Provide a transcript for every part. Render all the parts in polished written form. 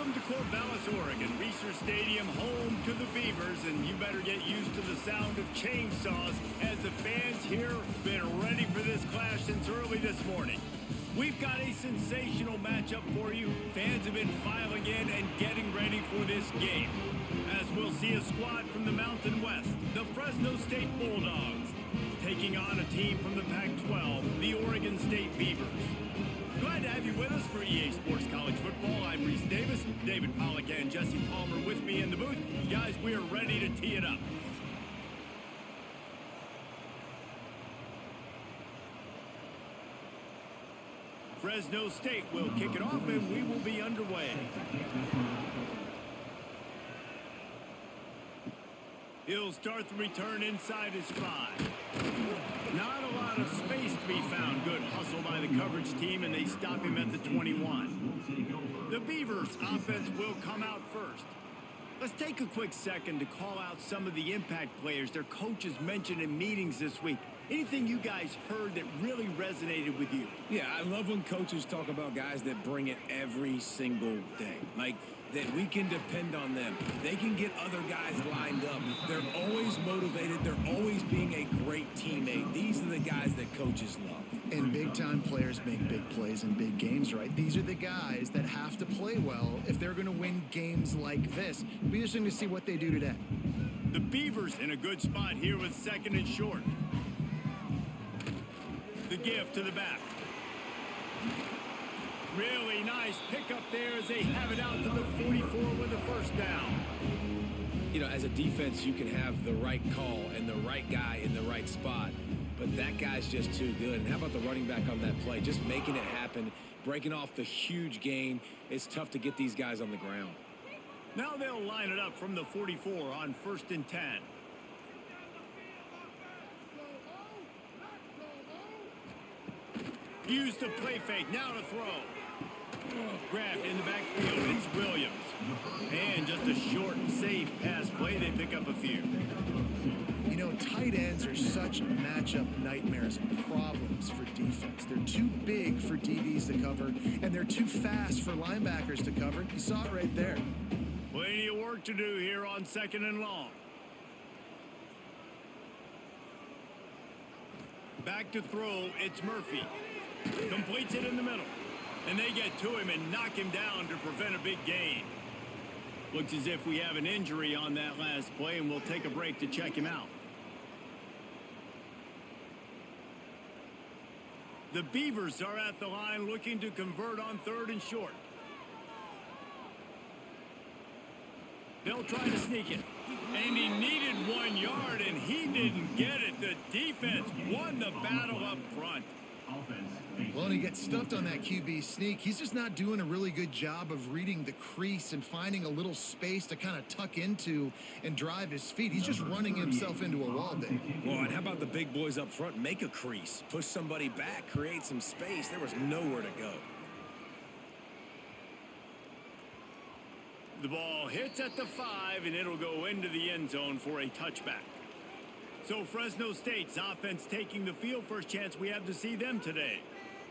Welcome to Corvallis, Oregon, Research Stadium, home to the Beavers, and you better get used to the sound of chainsaws as the fans here have been ready for this clash since early this morning. We've got a sensational matchup for you. Fans have been filing in and getting ready for this game, as we'll see a squad from the Mountain West, the Fresno State Bulldogs, taking on a team from the Pac-12, the Oregon State Beavers. Glad to have you with us for EA Sports College Football. I'm Reese Davis, David Pollack and Jesse Palmer with me in the booth. Guys, we are ready to tee it up. Fresno State will kick it off and we will be underway. He'll start the return inside his 5. Not a lot of space to be found. Good hustle by the coverage team, and they stop him at the 21. The Beavers offense will come out first. Let's take a quick second to call out some of the impact players their coaches mentioned in meetings this week. Anything you guys heard that really resonated with you? Yeah, I love when coaches talk about guys that bring it every single day. Like, that we can depend on them. They can get other guys lined up. They're always motivated. They're always being a great teammate. These are the guys that coaches love. And big-time players make big plays in big games, right? These are the guys that have to play well if they're going to win games like this. It'll be interesting to see what they do today. The Beavers in a good spot here with 2nd and short. The give to the back. Really nice pickup there as they have it out to the 44 with a first down. You know, as a defense, you can have the right call and the right guy in the right spot, but that guy's just too good. And how about the running back on that play? Just making it happen, breaking off the huge gain. It's tough to get these guys on the ground. Now they'll line it up from the 44 on 1st and 10. Use the play fake, now to throw. Grabbed in the backfield, it's Williams. And just a short and safe pass play, they pick up a few. You know, tight ends are such matchup nightmares and problems for defense. They're too big for DBs to cover, and they're too fast for linebackers to cover. You saw it right there. Plenty of work to do here on 2nd and long. Back to throw, it's Murphy. Completes it in the middle. And they get to him and knock him down to prevent a big gain. Looks as if we have an injury on that last play, and we'll take a break to check him out. The Beavers are at the line looking to convert on 3rd and short. They'll try to sneak it. And he needed 1 yard, and he didn't get it. The defense won the battle up front. Well, and he gets stuffed on that QB sneak. He's just not doing a really good job of reading the crease and finding a little space to kind of tuck into and drive his feet. He's just running himself into a wall, Dave. Well, and how about the big boys up front? Make a crease, push somebody back, create some space. There was nowhere to go. The ball hits at the 5, and it'll go into the end zone for a touchback. So Fresno State's offense taking the field. First chance we have to see them today.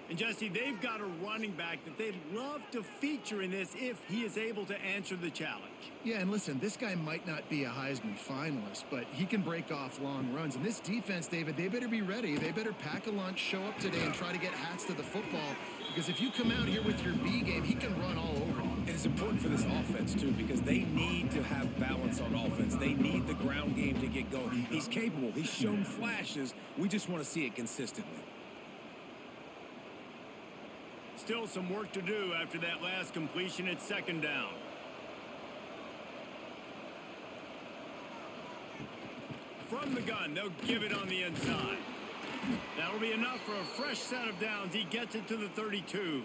And Jesse, they've got a running back that they'd love to feature in this if he is able to answer the challenge. Yeah, and listen, this guy might not be a Heisman finalist, but he can break off long runs. And this defense, David, they better be ready. They better pack a lunch, show up today, and try to get hats to the football. Because if you come out here with your B game, he can run all over you. And it's important for this offense, too, because they need to have balance on offense. They need the ground game to get going. He's capable. He's shown flashes. We just want to see it consistently. Still some work to do after that last completion at 2nd down. From the gun, they'll give it on the inside. That'll be enough for a fresh set of downs. He gets it to the 32.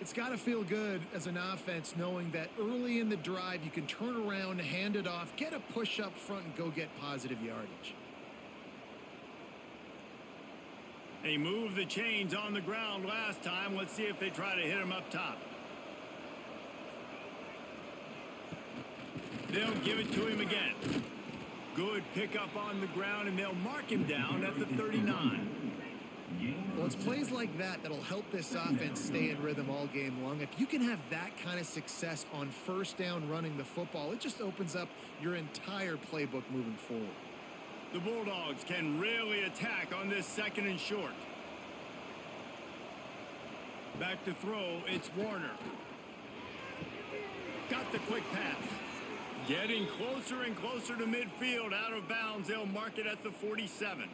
It's got to feel good as an offense knowing that early in the drive you can turn around, hand it off, get a push up front, and go get positive yardage. They moved the chains on the ground last time. Let's see if they try to hit him up top. They'll give it to him again. Good pickup on the ground, and they'll mark him down at the 39. Well, It's plays like that that'll help this offense stay in rhythm all game long. If you can have that kind of success on first down running the football, it just opens up your entire playbook moving forward. The Bulldogs can really attack on this 2nd and short. Back to throw, it's Warner. Got the quick pass. Getting closer and closer to midfield, out of bounds. They'll mark it at the 47.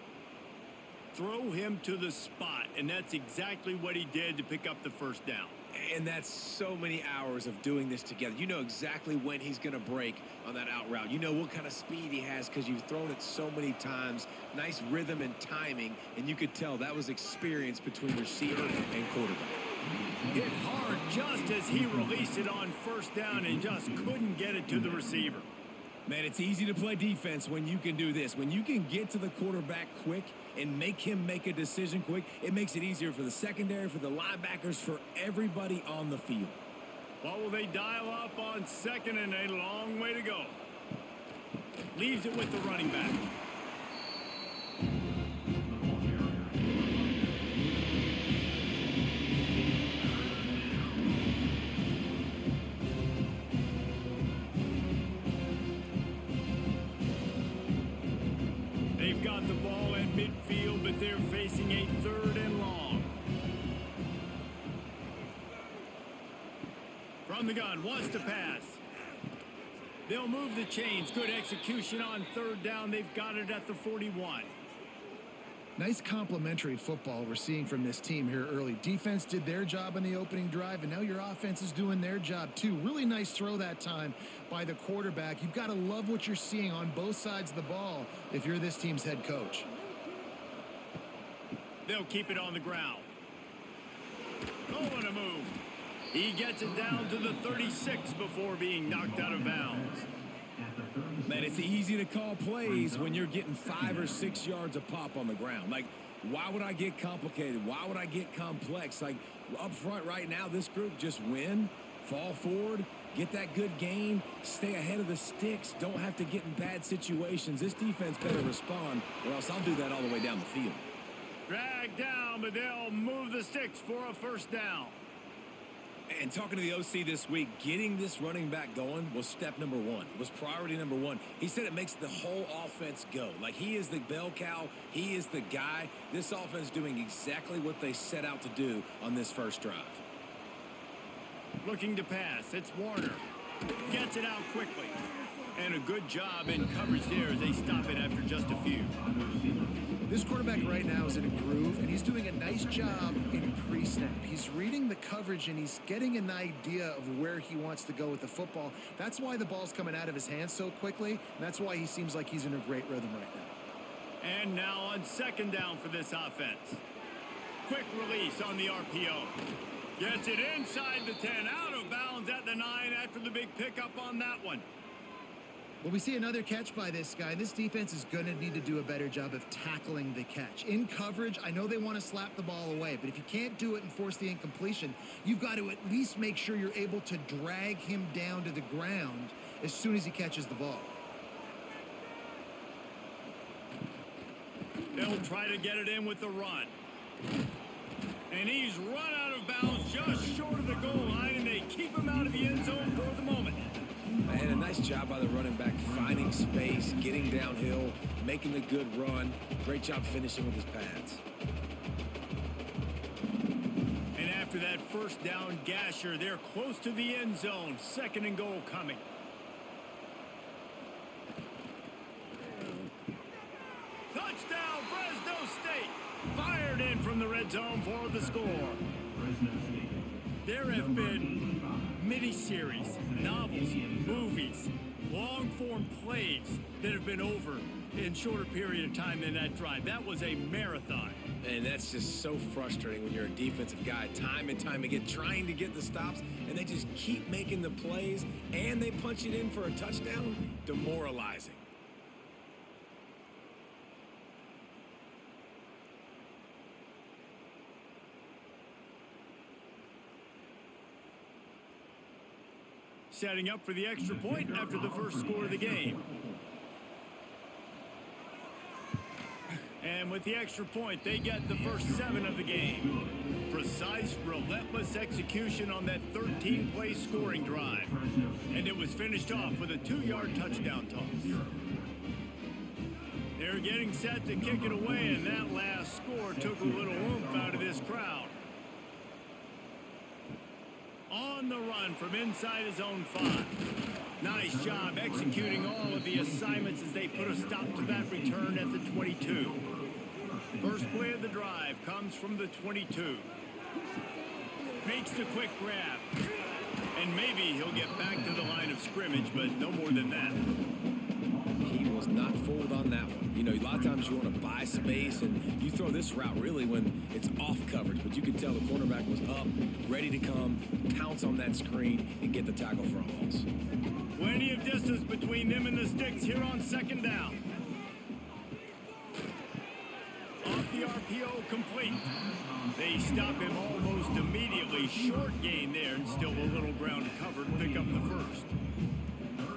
Throw him to the spot, and that's exactly what he did to pick up the first down. And that's so many hours of doing this together. You know exactly when he's going to break on that out route. You know what kind of speed he has because you've thrown it so many times. Nice rhythm and timing, and you could tell that was experience between receiver and quarterback. Hit hard just as he released it on first down and just couldn't get it to the receiver. Man, it's easy to play defense when you can do this. When you can get to the quarterback quick and make him make a decision quick, it makes it easier for the secondary, for the linebackers, for everybody on the field. What will they dial up on 2nd and a long way to go? Leaves it with the running back. They've got the ball at midfield, but they're facing a 3rd and long. From the gun, wants to pass. They'll move the chains. Good execution on 3rd down. They've got it at the 41. Nice complementary football we're seeing from this team here early. Defense did their job on the opening drive, and now your offense is doing their job too. Really nice throw that time by the quarterback. You've got to love what you're seeing on both sides of the ball if you're this team's head coach. They'll keep it on the ground. Oh, what a move. He gets it down to the 36 before being knocked out of bounds. Man, it's easy to call plays when you're getting 5 or 6 yards a pop on the ground. Like, why would I get complicated? Why would I get complex? Like, up front right now, this group just win, fall forward, get that good gain, stay ahead of the sticks, don't have to get in bad situations. This defense better respond, or else I'll do that all the way down the field. Drag down, but they'll move the sticks for a first down. And talking to the OC this week, getting this running back going was step number 1. It was priority number 1. He said it makes the whole offense go. Like, he is the bell cow. He is the guy. This offense doing exactly what they set out to do on this first drive. Looking to pass. It's Warner. Gets it out quickly. And a good job in coverage there as they stop it after just a few. This quarterback right now is in a groove, and he's doing a nice job in pre-snap. He's reading the coverage, and he's getting an idea of where he wants to go with the football. That's why the ball's coming out of his hands so quickly, and that's why he seems like he's in a great rhythm right now. And now on 2nd down for this offense. Quick release on the RPO. Gets it inside the 10, out of bounds at the 9 after the big pickup on that one. Well, we see another catch by this guy. This defense is going to need to do a better job of tackling the catch. In coverage, I know they want to slap the ball away, but if you can't do it and force the incompletion, you've got to at least make sure you're able to drag him down to the ground as soon as he catches the ball. They'll try to get it in with the run. And he's run out of bounds just short of the goal line, and they keep him out of the end zone for the moment. Man, a nice job by the running back, finding space, getting downhill, making a good run. Great job finishing with his pads. And after that first down gasher, they're close to the end zone. 2nd and goal coming. Touchdown, Fresno State! Fired in from the red zone for the score. There have been miniseries, novels, movies, long-form plays that have been over in shorter period of time than that drive. That was a marathon. And that's just so frustrating when you're a defensive guy, time and time again, trying to get the stops, and they just keep making the plays, and they punch it in for a touchdown. Demoralizing. Setting up for the extra point after the first score of the game. And and with the extra point, they get the first 7 of the game. Precise, relentless execution on that 13-play scoring drive. And it was finished off with a 2-yard touchdown toss. They're getting set to kick it away, and that last score took a little oomph out of this crowd. On the run from inside his own 5. Nice job executing all of the assignments as they put a stop to that return at the 22. First play of the drive comes from the 22. Makes the quick grab. And maybe he'll get back to the line of scrimmage, but no more than that. He was not fooled on that one. You know, a lot of times you want to buy space, and you throw this route really when it's off coverage. But you could tell the cornerback was up, ready to come, pounce on that screen, and get the tackle for a loss. Plenty of distance between them and the sticks here on second down. Off the RPO, complete. They stop him almost immediately. Short gain there, and still a little ground covered. Pick up the first.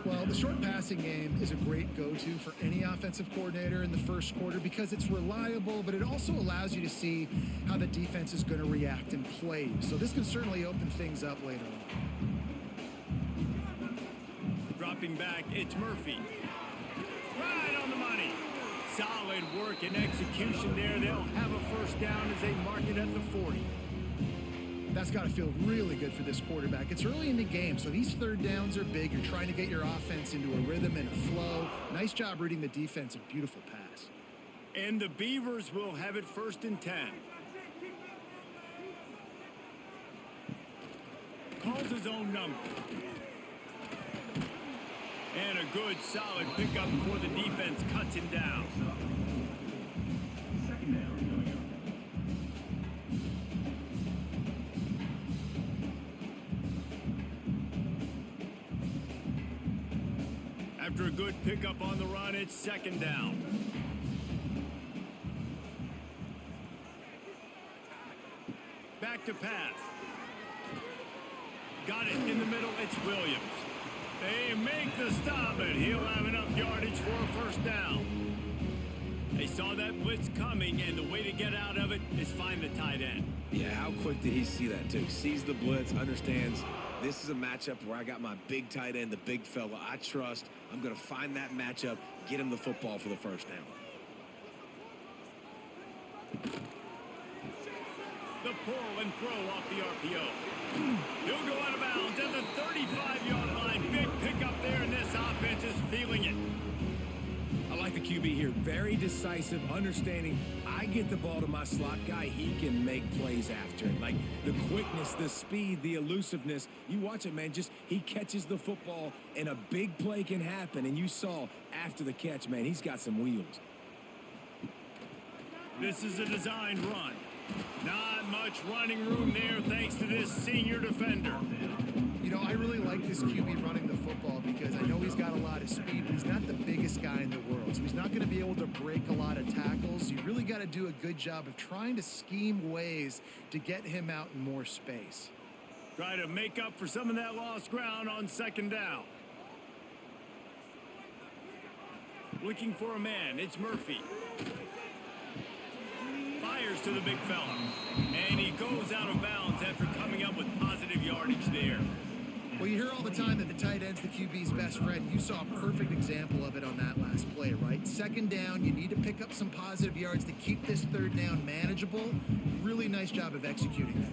Well, the short passing game is a great go-to for any offensive coordinator in the first quarter because it's reliable, but it also allows you to see how the defense is going to react and play. So this can certainly open things up later on. Dropping back, it's Murphy. Right on the money. Solid work and execution there. They'll have a first down as they mark it at the 40. That's got to feel really good for this quarterback. It's early in the game, so these third downs are big. You're trying to get your offense into a rhythm and a flow. Nice job reading the defense. A beautiful pass. And the Beavers will have it first and 10. Calls his own number. And a good, solid pickup before the defense cuts him down. After a good pickup on the run, it's second down. Back to pass. Got it in the middle, it's Williams. They make the stop, but he'll have enough yardage for a first down. They saw that blitz coming, and the way to get out of it is find the tight end. Yeah, how quick did he see that, too? Sees the blitz, understands this is a matchup where I got my big tight end, the big fella I trust. I'm going to find that matchup, get him the football for the first down. The pull and throw off the RPO. He'll go out of bounds at the 35-yard line. Big pickup there, and this offense is feeling it. I like the QB here. Very decisive, understanding I get the ball to my slot guy, he can make plays after it. Like the quickness, the speed, the elusiveness. You watch it, man. Just he catches the football, and a big play can happen. And you saw after the catch, man, he's got some wheels. This is a designed run. Not much running room there thanks to this senior defender. You know, I really like this QB running the football because I know he's got a lot of speed, but he's not the biggest guy in the world. So he's not going to be able to break a lot of tackles. You really got to do a good job of trying to scheme ways to get him out in more space. Try to make up for some of that lost ground on second down. Looking for a man, it's Murphy. Fires to the big fella. And he goes out of bounds after coming up with positive yardage there. Well, you hear all the time that the tight end's the QB's best friend. You saw a perfect example of it on that last play, right? Second down, you need to pick up some positive yards to keep this third down manageable. Really nice job of executing that.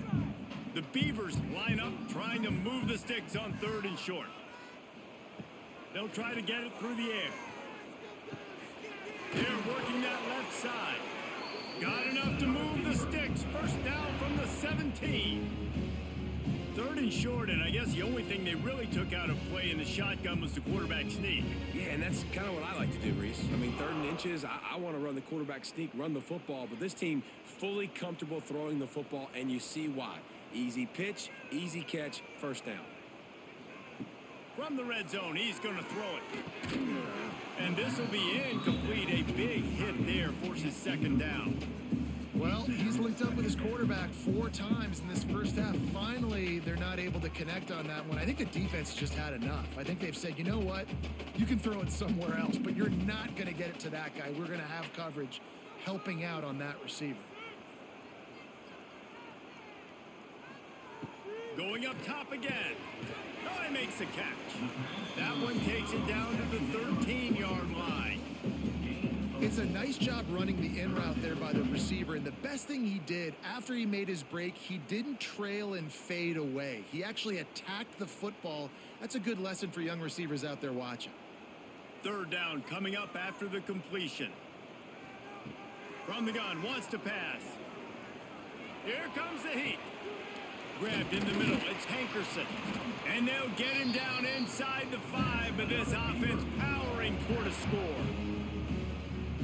The Beavers line up trying to move the sticks on third and short. They'll try to get it through the air. They're working that left side. Got enough to move the sticks. First down from the 17. Third and short, and I guess the only thing they really took out of play in the shotgun was the quarterback sneak. Yeah, and that's kind of what I like to do, Reese. I mean, third and inches, I want to run the quarterback sneak, run the football, but this team fully comfortable throwing the football, and you see why. Easy pitch, easy catch, first down. From the red zone, he's going to throw it. And this will be incomplete. A big hit there forces second down. Well, he's linked up with his quarterback 4 times in this first half. Finally, they're not able to connect on that one. I think the defense just had enough. I think they've said, you know what? You can throw it somewhere else, but you're not going to get it to that guy. We're going to have coverage. helping out on that receiver. Going up top again. Oh, he makes the catch. That one takes it down to the 13-yard line. It's a nice job running the in route there by the receiver, and the best thing he did after he made his break, he didn't trail and fade away. He actually attacked the football. That's a good lesson for young receivers out there watching. Third down coming up after the completion. From the gun, wants to pass. Here comes the heat. Grabbed in the middle, it's Hankerson. And they'll get him down inside the 5, but this offense powering toward a score.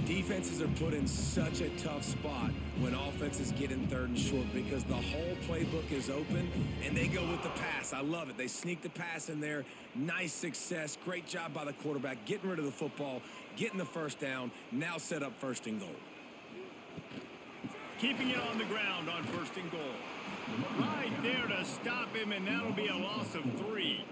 Defenses are put in such a tough spot when offenses get in third and short because the whole playbook is open and they go with the pass. I love it. They sneak the pass in there. Nice success. Great job by the quarterback getting rid of the football, getting the first down, now set up first and goal. Keeping it on the ground on first and goal. Right there to stop him, and that'll be a loss of 3.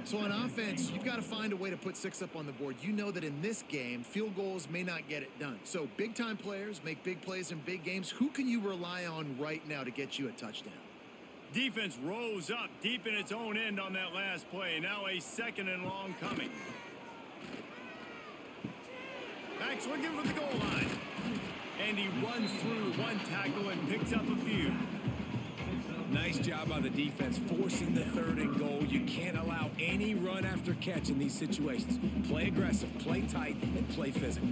So on offense, you've got to find a way to put 6 up on the board. You know that in this game, field goals may not get it done. So big-time players make big plays in big games. Who can you rely on right now to get you a touchdown? Defense rose up deep in its own end on that last play. Now a second and long coming. Back's looking for the goal line. And he runs through one tackle and picks up a few. Nice job by the defense forcing the third and goal. You can't allow any run after catch in these situations. Play aggressive, play tight, and play physical.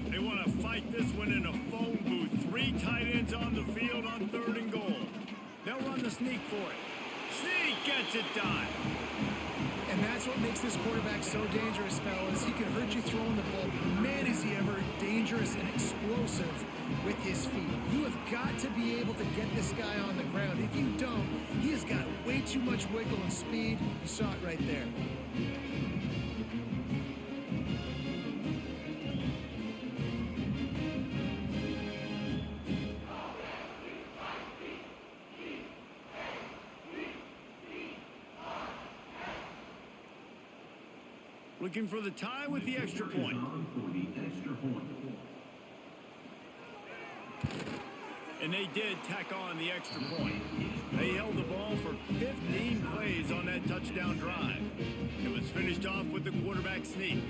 They want to fight this one in a phone booth. 3 tight ends on the field on third and goal. They'll run the sneak for it. Sneak gets it done. And that's what makes this quarterback so dangerous, fellas. He can hurt you throwing the ball, but man, is he ever dangerous and explosive with his feet. You have got to be able to get this guy on the ground. If you don't, he has got way too much wiggle and speed. You saw it right there. Looking for the tie with the extra point. And they did tack on the extra point. They held the ball for 15 plays on that touchdown drive. It was finished off with the quarterback sneak.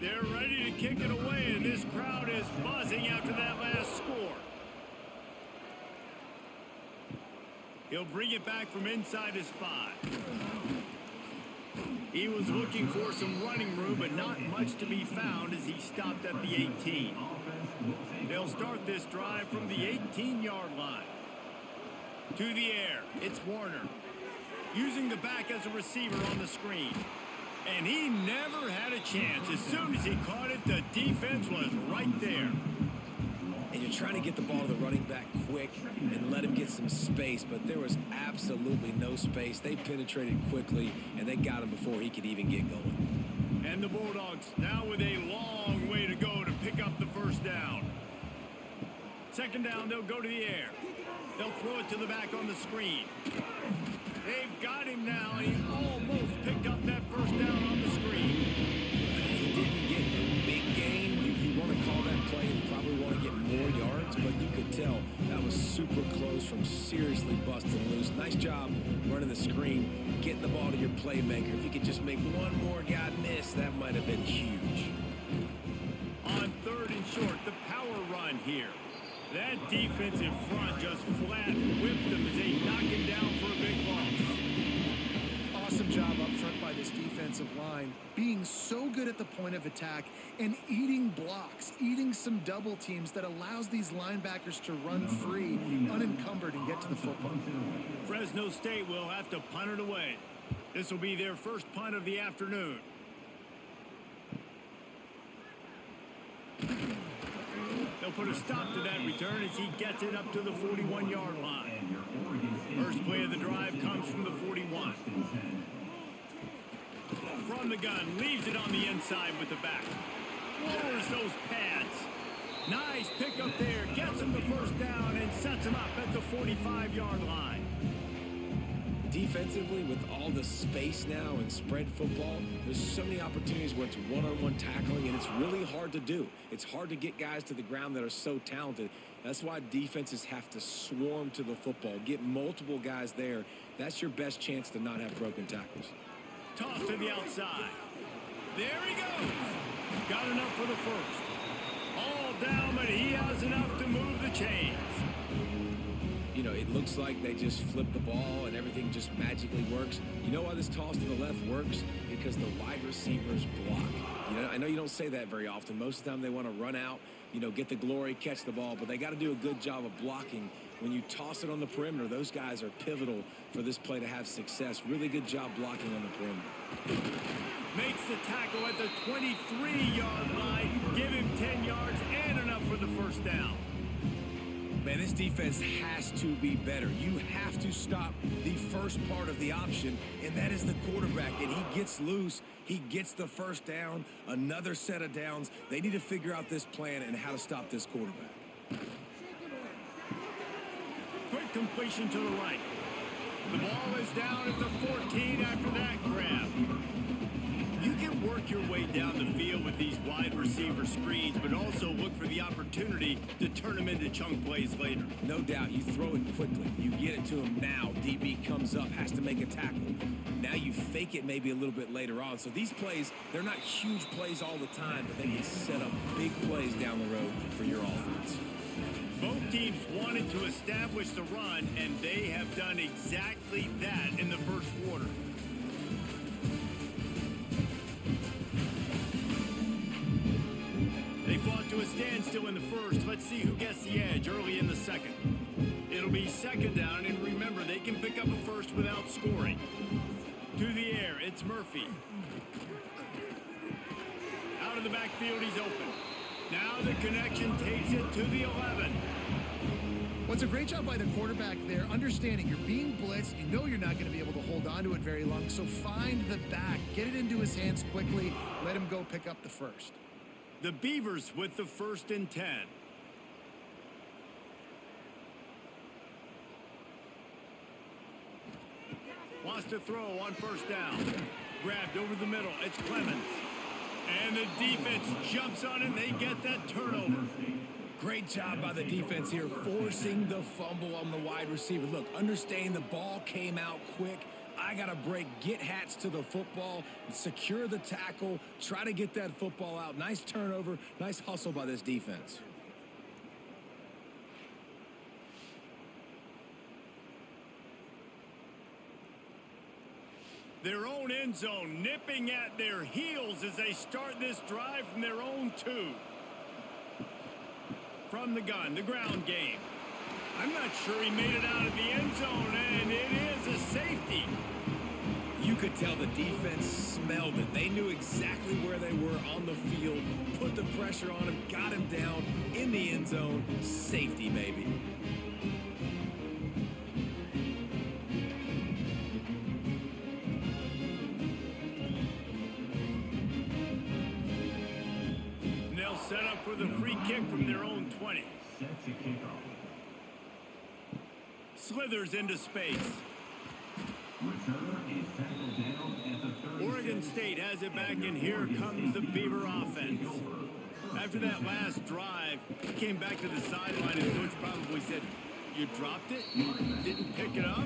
They're ready to kick it away, and this crowd is buzzing after that last score. He'll bring it back from inside his 5. He was looking for some running room, but not much to be found as he stopped at the 18. They'll start this drive from the 18-yard line. To the air, it's Warner. Using the back as a receiver on the screen. And he never had a chance. As soon as he caught it, the defense was right there. And you're trying to get the ball to the running back quick and let him get some space, but there was absolutely no space. They penetrated quickly, and they got him before he could even get going. And the Bulldogs now with a long way to go to pick up the first down. Second down, they'll go to the air. They'll throw it to the back on the screen. They've got him now, and he almost picked up that first down on the screen. He didn't get a big gain. You want to call that play and probably want to get more yards, but you could tell that was super close from seriously busting loose. Nice job running the screen, getting the ball to your playmaker. If you could just make one more guy miss, that might have been huge. On third and short, the power run here. That defensive front just flat whipped them as they knock him down for a big loss. Awesome job up front by this defensive line, being so good at the point of attack and eating blocks, eating some double teams that allows these linebackers to run free, unencumbered, and get to the football. Fresno State will have to punt it away. This will be their first punt of the afternoon. They'll put a stop to that return as he gets it up to the 41-yard line. First play of the drive comes from the 41. From the gun, leaves it on the inside with the back. Lowers those pads. Nice pickup there, gets him the first down and sets him up at the 45-yard line. defensively, with all the space now and spread football, there's so many opportunities where it's one-on-one tackling, and it's really hard to do. It's hard to get guys to the ground that are so talented. That's why defenses have to swarm to the football, get multiple guys there. That's your best chance to not have broken tackles. Toss to the outside. There he goes. Got enough for the first. All down, but he has enough to move the chains. You know, it looks like they just flip the ball and everything just magically works. You know why this toss to the left works? Because the wide receivers block. You know, I know you don't say that very often. Most of the time they want to run out, you know, get the glory, catch the ball, but they got to do a good job of blocking. When you toss it on the perimeter, those guys are pivotal for this play to have success. Really good job blocking on the perimeter. Makes the tackle at the 23-yard line. Give him 10 yards and enough for the first down. Man, this defense has to be better. You have to stop the first part of the option, and that is the quarterback. And he gets loose. He gets the first down, another set of downs. They need to figure out this plan and how to stop this quarterback. Quick completion to the right. The ball is down at the 14 after that grab. You can work your way down the field with these wide receiver screens, but also look for the opportunity to turn them into chunk plays later. No doubt, you throw it quickly. You get it to him now. DB comes up, has to make a tackle. Now you fake it maybe a little bit later on. So these plays, they're not huge plays all the time, but they can set up big plays down the road for your offense. Both teams wanted to establish the run, and they have done exactly that in the first quarter. They fought to a standstill in the first. Let's see who gets the edge early in the second. It'll be second down, and remember, they can pick up a first without scoring. To the air, it's Murphy. Out of the backfield, he's open. Now the connection takes it to the 11. Well, it's a great job by the quarterback there, understanding you're being blitzed. You know you're not going to be able to hold on to it very long, so find the back. Get it into his hands quickly. Let him go pick up the first. The Beavers with the 1st and 10. Wants to throw on first down. Grabbed over the middle. It's Clemens. And the defense jumps on it, and they get that turnover. Great job by the defense here, forcing the fumble on the wide receiver. Look, understanding the ball came out quick. I got to break, get hats to the football, secure the tackle, try to get that football out. Nice turnover, nice hustle by this defense. Their own end zone nipping at their heels as they start this drive from their own 2. From the gun, the ground game. I'm not sure he made it out of the end zone, and it is a safety. You could tell the defense smelled it. They knew exactly where they were on the field, put the pressure on him, got him down in the end zone. Safety, baby. Set up for the free kick from their own 20. Slithers into space. Oregon State has it back, and here comes the Beaver offense. After that last drive, he came back to the sideline, and coach probably said, "You dropped it? Didn't pick it up?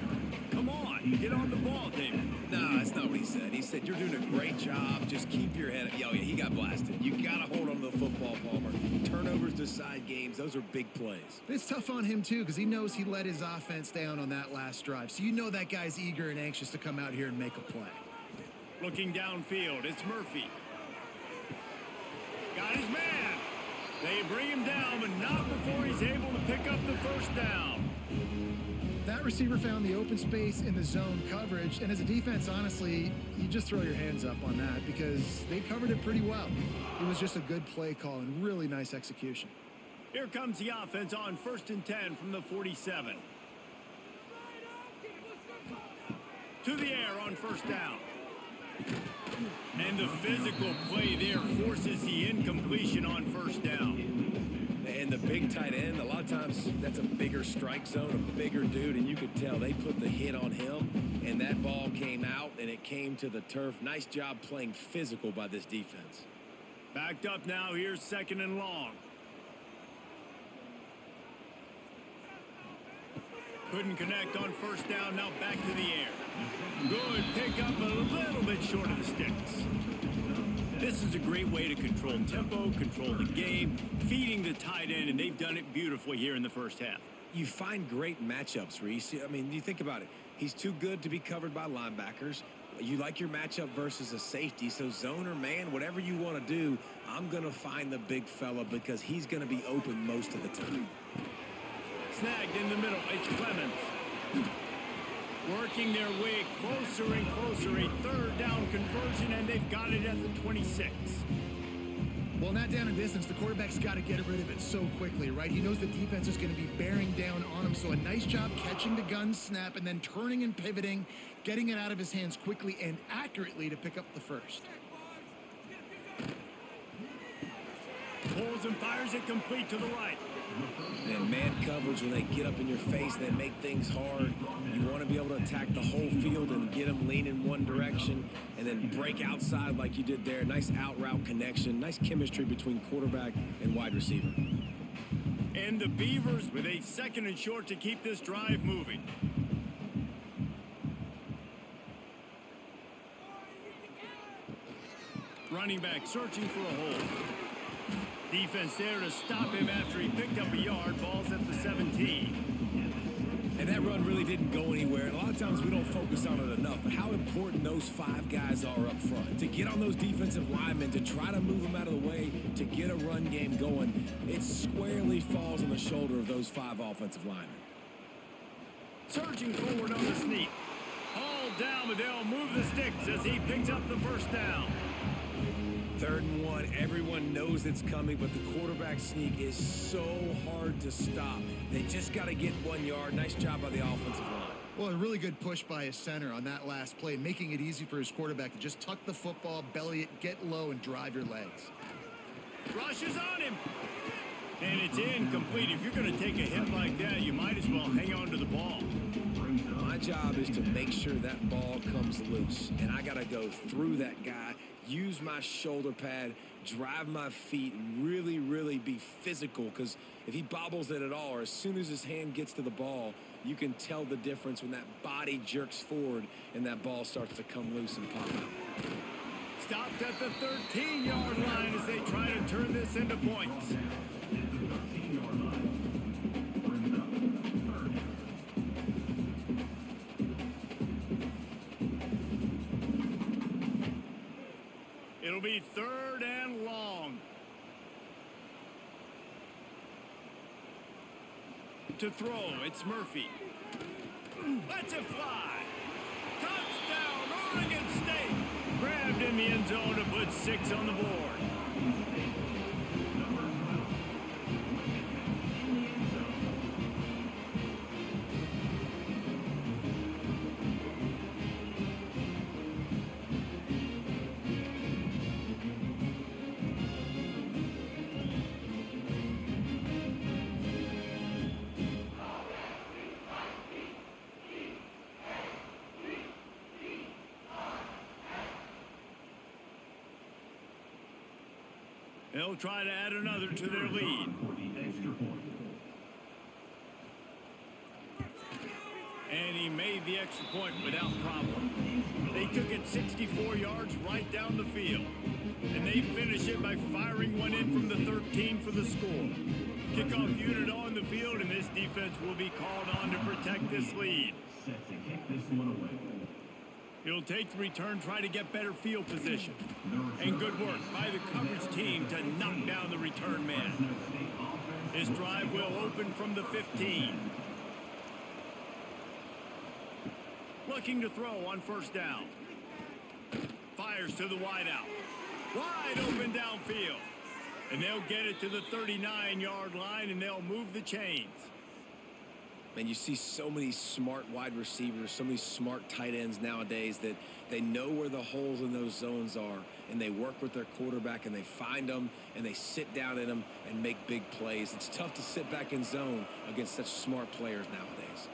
Come on, get on the ball, David." No, that's not what he said. He said, "You're doing a great job. Just keep your head up." Oh, yeah, he got blasted. You got to hold on to the football, Palmer. Turnovers decide games. Those are big plays. It's tough on him, too, because he knows he let his offense down on that last drive. So you know that guy's eager and anxious to come out here and make a play. Looking downfield, it's Murphy. Got his man. They bring him down, but not before he's able to pick up the first down. That receiver found the open space in the zone coverage, and as a defense, honestly, you just throw your hands up on that because they covered it pretty well. It was just a good play call and really nice execution. Here comes the offense on 1st and 10 from the 47. To the air on first down. And the physical play there forces the incompletion on first down. And the big tight end, a lot of times that's a bigger strike zone, a bigger dude, and you could tell they put the hit on him, and that ball came out, and it came to the turf. Nice job playing physical by this defense. Backed up now. Here's 2nd and long. Couldn't connect on 1st down. Now back to the air. Good pickup, a little bit short of the sticks. This is a great way to control tempo, control the game, feeding the tight end, and they've done it beautifully here in the first half. You find great matchups, Reese. I mean, you think about it. He's too good to be covered by linebackers. You like your matchup versus a safety, so zone or man, whatever you want to do, I'm going to find the big fella because he's going to be open most of the time. Snagged in the middle. It's Clemens. Working their way closer and closer. A 3rd down conversion, and they've got it at the 26. Well, not down in distance. The quarterback's got to get rid of it so quickly, right? He knows the defense is going to be bearing down on him. So a nice job catching the gun snap and then turning and pivoting, getting it out of his hands quickly and accurately to pick up the first. Pulls and fires it complete to the right. And man coverage, when they get up in your face, they make things hard. You want to be able to attack the whole field and get them lean in one direction and then break outside like you did there. Nice out route connection, nice chemistry between quarterback and wide receiver. And the Beavers with a 2nd and short to keep this drive moving. Running back searching for a hole. Defense there to stop him after he picked up a yard. Ball's at the 17. And that run really didn't go anywhere. And a lot of times we don't focus on it enough. But how important those 5 guys are up front. To get on those defensive linemen, to try to move them out of the way, to get a run game going, it squarely falls on the shoulder of those 5 offensive linemen. Surging forward on the sneak. Hauled down, but they'll move the sticks as he picks up the 1st down. 3rd and 1, everyone knows it's coming, but the quarterback sneak is so hard to stop. They just got to get 1 yard. Nice job by the offensive line. Well, a really good push by his center on that last play, making it easy for his quarterback to just tuck the football, belly it, get low, and drive your legs. Rushes on him. And it's incomplete. If you're going to take a hit like that, you might as well hang on to the ball. My job is to make sure that ball comes loose, and I got to go through that guy, use my shoulder pad, drive my feet, and really, really be physical, because if he bobbles it at all, or as soon as his hand gets to the ball, you can tell the difference when that body jerks forward and that ball starts to come loose and pop out. Stopped at the 13-yard line as they try to turn this into points. It'll be 3rd and long. To throw, it's Murphy. Lets it fly. Touchdown, Oregon State. Grabbed in the end zone to put 6 on the board. They'll try to add another to their lead. And he made the extra point without problem. They took it 64 yards right down the field. And they finish it by firing one in from the 13 for the score. Kickoff unit on the field, and this defense will be called on to protect this lead. Set to kick this one away. He'll take the return, try to get better field position. And good work by the coverage team to knock down the return man. His drive will open from the 15. Looking to throw on 1st down. Fires to the wideout. Wide open downfield. And they'll get it to the 39-yard line, and they'll move the chains. And you see so many smart wide receivers, so many smart tight ends nowadays that they know where the holes in those zones are. and they work with their quarterback, and they find them, and they sit down in them and make big plays. It's tough to sit back in zone against such smart players nowadays.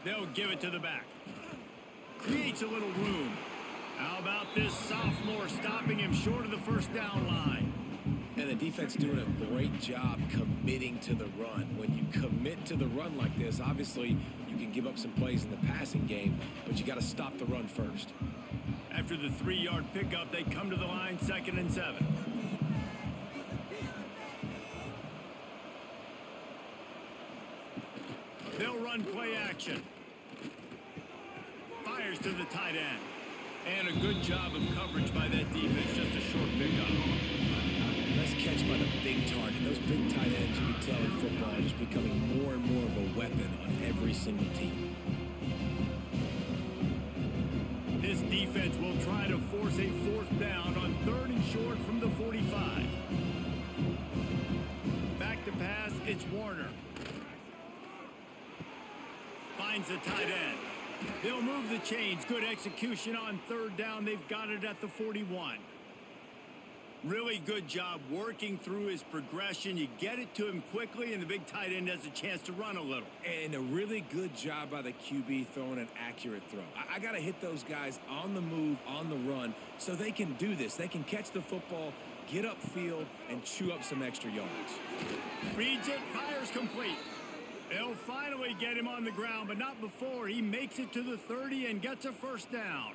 They'll give it to the back. Creates a little room. How about this sophomore stopping him short of the first down line? And the defense doing a great job committing to the run. When you commit to the run like this, obviously you can give up some plays in the passing game, but you got to stop the run first. After the 3-yard pickup, they come to the line, 2nd and 7. They'll run play action. Fires to the tight end. And a good job of coverage by that defense, just a short pickup. Nice catch by the big target. Those big tight ends, you can tell in football, are just becoming more and more of a weapon on every single team. This defense will try to force a 4th down on 3rd and short from the 45. Back to pass, it's Warner. Finds the tight end. They'll move the chains. Good execution on 3rd down. They've got it at the 41. Really good job working through his progression. You get it to him quickly, and the big tight end has a chance to run a little. And a really good job by the QB throwing an accurate throw. I got to hit those guys on the move, on the run, so they can do this. They can catch the football, get upfield, and chew up some extra yards. Reads it, fires complete. They'll finally get him on the ground, but not before. He makes it to the 30 and gets a 1st down.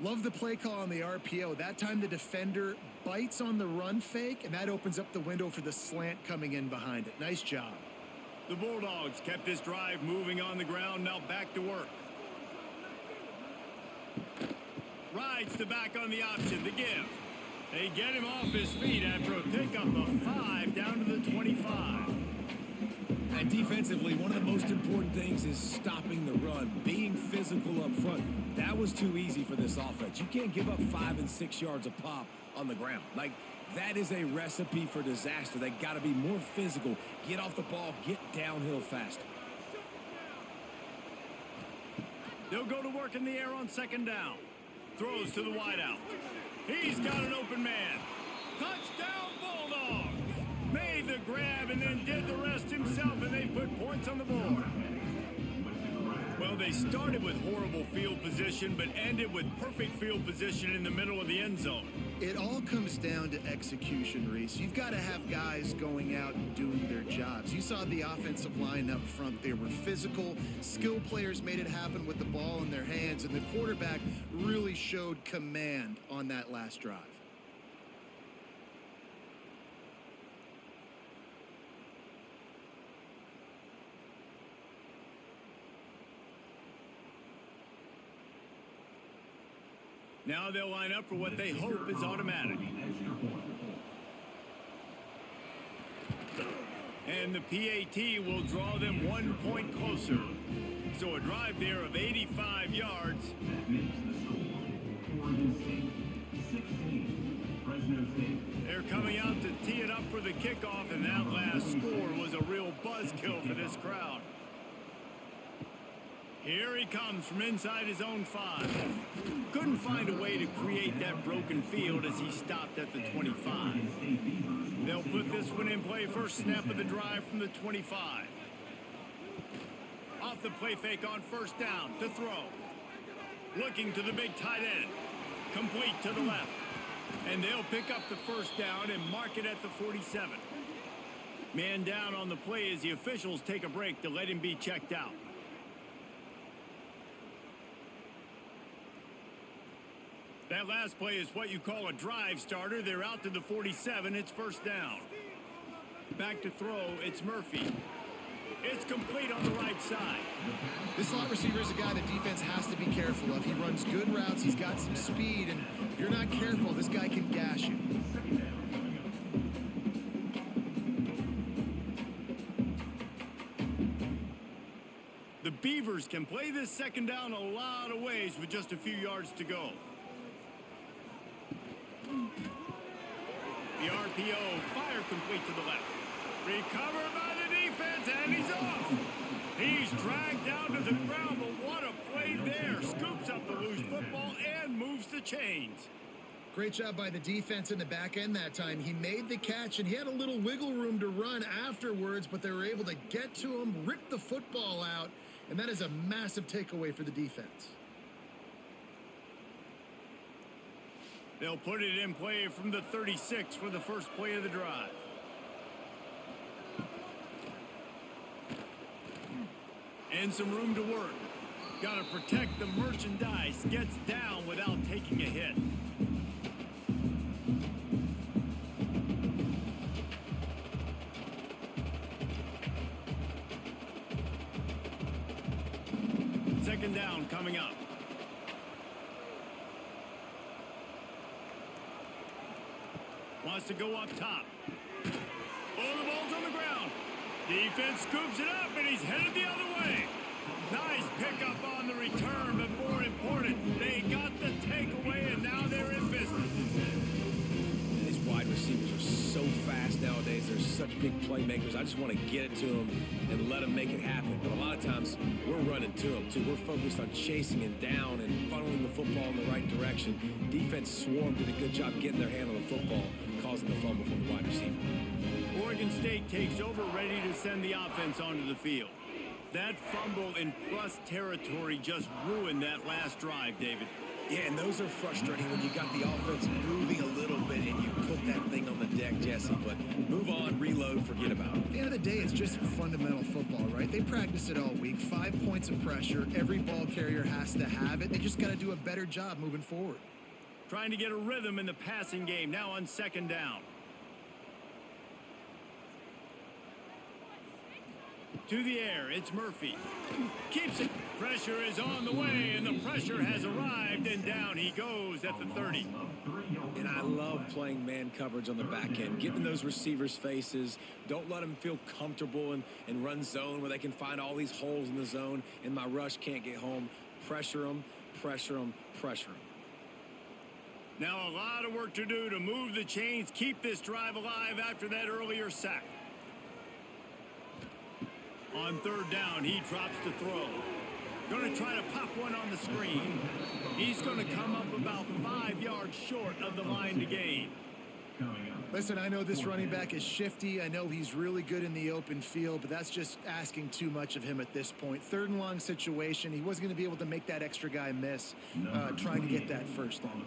Love the play call on the RPO. That time the defender bites on the run fake, and that opens up the window for the slant coming in behind it. Nice job. The Bulldogs kept this drive moving on the ground. Now back to work. Rides the back on the option. The give. They get him off his feet after a pickup of 5 down to the 25. And defensively, one of the most important things is stopping the run, being physical up front. That was too easy for this offense. You can't give up 5 and 6 yards a pop on the ground. Like, that is a recipe for disaster. They got to be more physical, get off the ball, get downhill faster. They'll go to work in the air on 2nd down. Throws to the wideout. He's got an open man. Touchdown, Bulldogs! Made the grab and then did the rest himself, and they put points on the board. Well, they started with horrible field position, but ended with perfect field position in the middle of the end zone. It all comes down to execution, Reese. You've got to have guys going out and doing their jobs. You saw the offensive line up front. They were physical. Skill players made it happen with the ball in their hands, and the quarterback really showed command on that last drive. Now they'll line up for what they hope is automatic. And the PAT will draw them 1 point closer. So a drive there of 85 yards. That makes the score Oregon State 16, Fresno State. They're coming out to tee it up for the kickoff, and that last score was a real buzzkill for this crowd. Here he comes from inside his own 5. Couldn't find a way to create that broken field as he stopped at the 25. They'll put this one in play. First snap of the drive from the 25. Off the play fake on 1st down to throw. Looking to the big tight end. Complete to the left. And they'll pick up the 1st down and mark it at the 47. Man down on the play as the officials take a break to let him be checked out. That last play is what you call a drive starter. They're out to the 47. It's 1st down. Back to throw. It's Murphy. It's complete on the right side. This slot receiver is a guy the defense has to be careful of. He runs good routes. He's got some speed. And if you're not careful, this guy can gash you. The Beavers can play this 2nd down a lot of ways with just a few yards to go. The RPO, fire complete to the left. Recovered by the defense, and he's off. He's dragged down to the ground, but what a play play there. Scoops up the loose football and moves the chains. Great job by the defense in the back end that time. He made the catch, and he had a little wiggle room to run afterwards, but they were able to get to him, rip the football out, and that is a massive takeaway for the defense. They'll put it in play from the 36 for the first play of the drive. And some room to work. Got to protect the merchandise. Gets down without taking a hit. Second down coming up. Wants to go up top. Oh, the ball's on the ground. Defense scoops it up, and he's headed the other way. Nice pickup on the return, but more important, they got the takeaway, and now they're in business. These wide receivers are so fast nowadays. They're such big playmakers. I just want to get it to them and let them make it happen. But a lot of times, we're running to them, too. We're focused on chasing and down and funneling the football in the right direction. Defense swarmed, did a good job getting their hand on the football, causing the fumble from the wide receiver. Oregon State takes over, ready to send the offense onto the field. That fumble in plus territory just ruined that last drive, David. Yeah, and those are frustrating when you got the offense moving a little bit and you put that thing on the deck, Jesse. But move on, reload, forget about it. At the end of the day, it's just fundamental football, right? They practice it all week. 5 points of pressure. Every ball carrier has to have it. They just got to do a better job moving forward. Trying to get a rhythm in the passing game, now on second down. To the air, it's Murphy. Keeps it. Pressure is on the way, and the pressure has arrived, and down he goes at the 30. And I love playing man coverage on the back end, getting those receivers' faces. Don't let them feel comfortable and run zone where they can find all these holes in the zone, and my rush can't get home. Pressure them, pressure them, pressure them. Now a lot of work to do to move the chains, keep this drive alive after that earlier sack. On third down, he drops to throw. Going to try to pop one on the screen. He's going to come up about 5 yards short of the line to gain. Listen, I know this running back is shifty. I know he's really good in the open field, but that's just asking too much of him at this point. Third and long situation. He wasn't going to be able to make that extra guy miss trying to get that first down.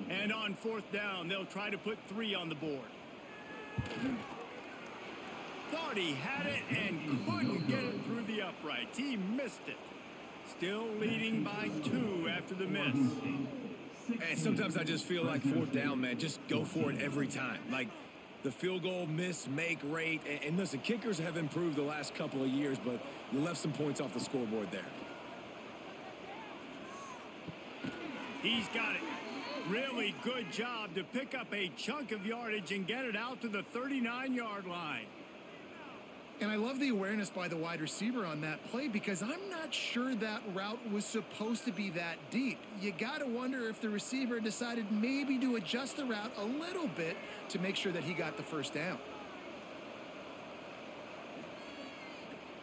And on fourth down, they'll try to put 3 on the board. Thought he had it and couldn't get it through the uprights. He missed it. Still leading by 2 after the miss. And sometimes I just feel like fourth down, man, just go for it every time. Like the field goal miss, make rate. And listen, kickers have improved the last couple of years, but you left some points off the scoreboard there. He's got it. Really good job to pick up a chunk of yardage and get it out to the 39-yard line. And I love the awareness by the wide receiver on that play because I'm not sure that route was supposed to be that deep. You got to wonder if the receiver decided maybe to adjust the route a little bit to make sure that he got the first down.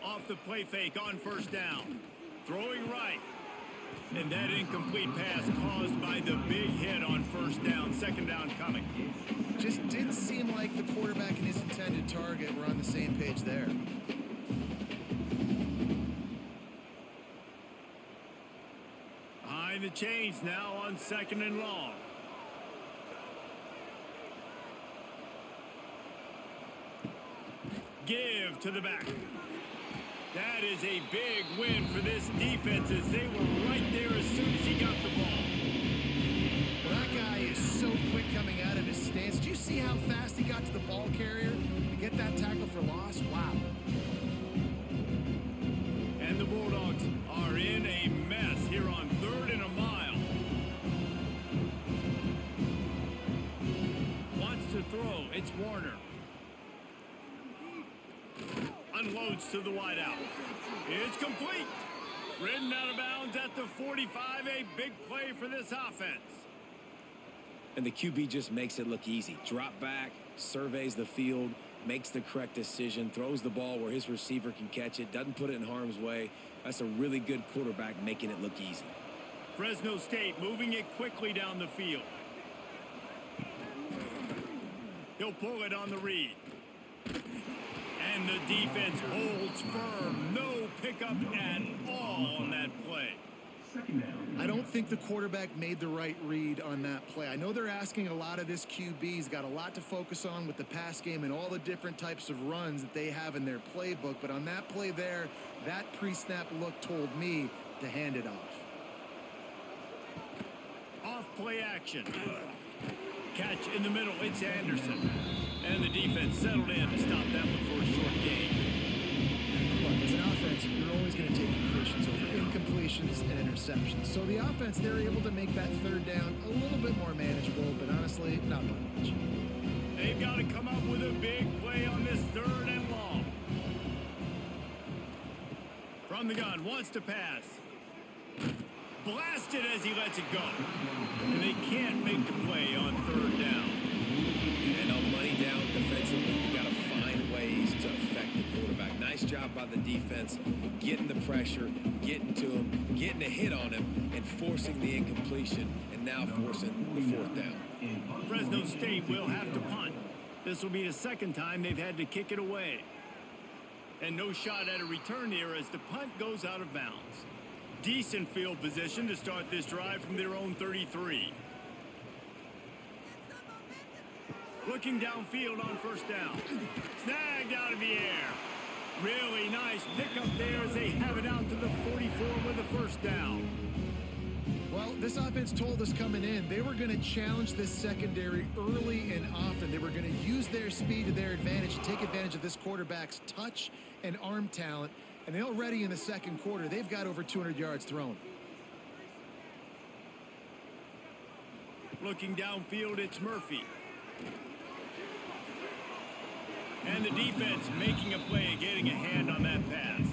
Off the play fake on first down. Throwing right. And that incomplete pass caused by the big hit on first down. Second down coming. Just didn't seem like the quarterback and his intended target were on the same page there. Behind the chains now on second and long. Give to the back. That is a big win for this defense as they were right there as soon as he got the ball. Well, that guy is so quick coming out of his stance. Did you see how fast he got to the ball carrier to get that tackle for loss? Wow. And the Bulldogs are in a mess here on 3rd and a mile. Wants to throw. It's Warner. Unloads to the wideout. It's complete. Ridden out of bounds at the 45. A big play for this offense. And the QB just makes it look easy. Drop back, surveys the field, makes the correct decision, throws the ball where his receiver can catch it, doesn't put it in harm's way. That's a really good quarterback making it look easy. Fresno State moving it quickly down the field. He'll pull it on the read. And the defense holds firm. No pickup at all on that play. I don't think the quarterback made the right read on that play. I know they're asking a lot of this QB. He's got a lot to focus on with the pass game and all the different types of runs that they have in their playbook. But on that play there, that pre-snap look told me to hand it off. Off play action. Catch in the middle. It's Anderson. And the defense settled in to stop that one for a short gain. Look, as an offense, you're always going to take completions over incompletions and interceptions. So the offense, they're able to make that third down a little bit more manageable, but honestly, not by much. They've got to come up with a big play on this 3rd and long. From the gun, wants to pass. Blasted as he lets it go. And they can't make the play on 3rd down. And on money down defensively, you got to find ways to affect the quarterback. Nice job by the defense, getting the pressure, getting to him, getting a hit on him, and forcing the incompletion, and now forcing the 4th down. Fresno State will have to punt. This will be the 2nd time they've had to kick it away. And no shot at a return here as the punt goes out of bounds. Decent field position to start this drive from their own 33. Looking downfield on 1st down. Snagged out of the air. Really nice pickup there as they have it out to the 44 with a 1st down. Well, this offense told us coming in they were going to challenge this secondary early and often. They were going to use their speed to their advantage and take advantage of this quarterback's touch and arm talent. And already in the 2nd quarter, they've got over 200 yards thrown. Looking downfield, it's Murphy. And the defense making a play and getting a hand on that pass.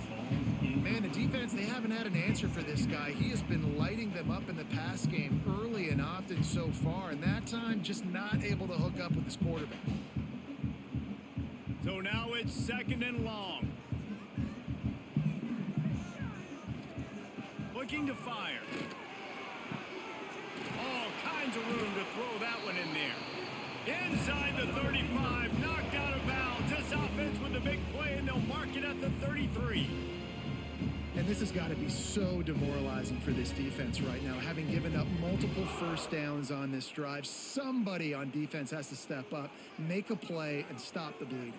Man, the defense, they haven't had an answer for this guy. He has been lighting them up in the pass game early and often so far. And that time, just not able to hook up with his quarterback. So now it's 2nd and long. Looking to fire. All kinds of room to throw that one in there. Inside the 35, knocked out of bounds. This offense with a big play, and they'll mark it at the 33. And this has got to be so demoralizing for this defense right now. Having given up multiple 1st downs on this drive, somebody on defense has to step up, make a play, and stop the bleeding.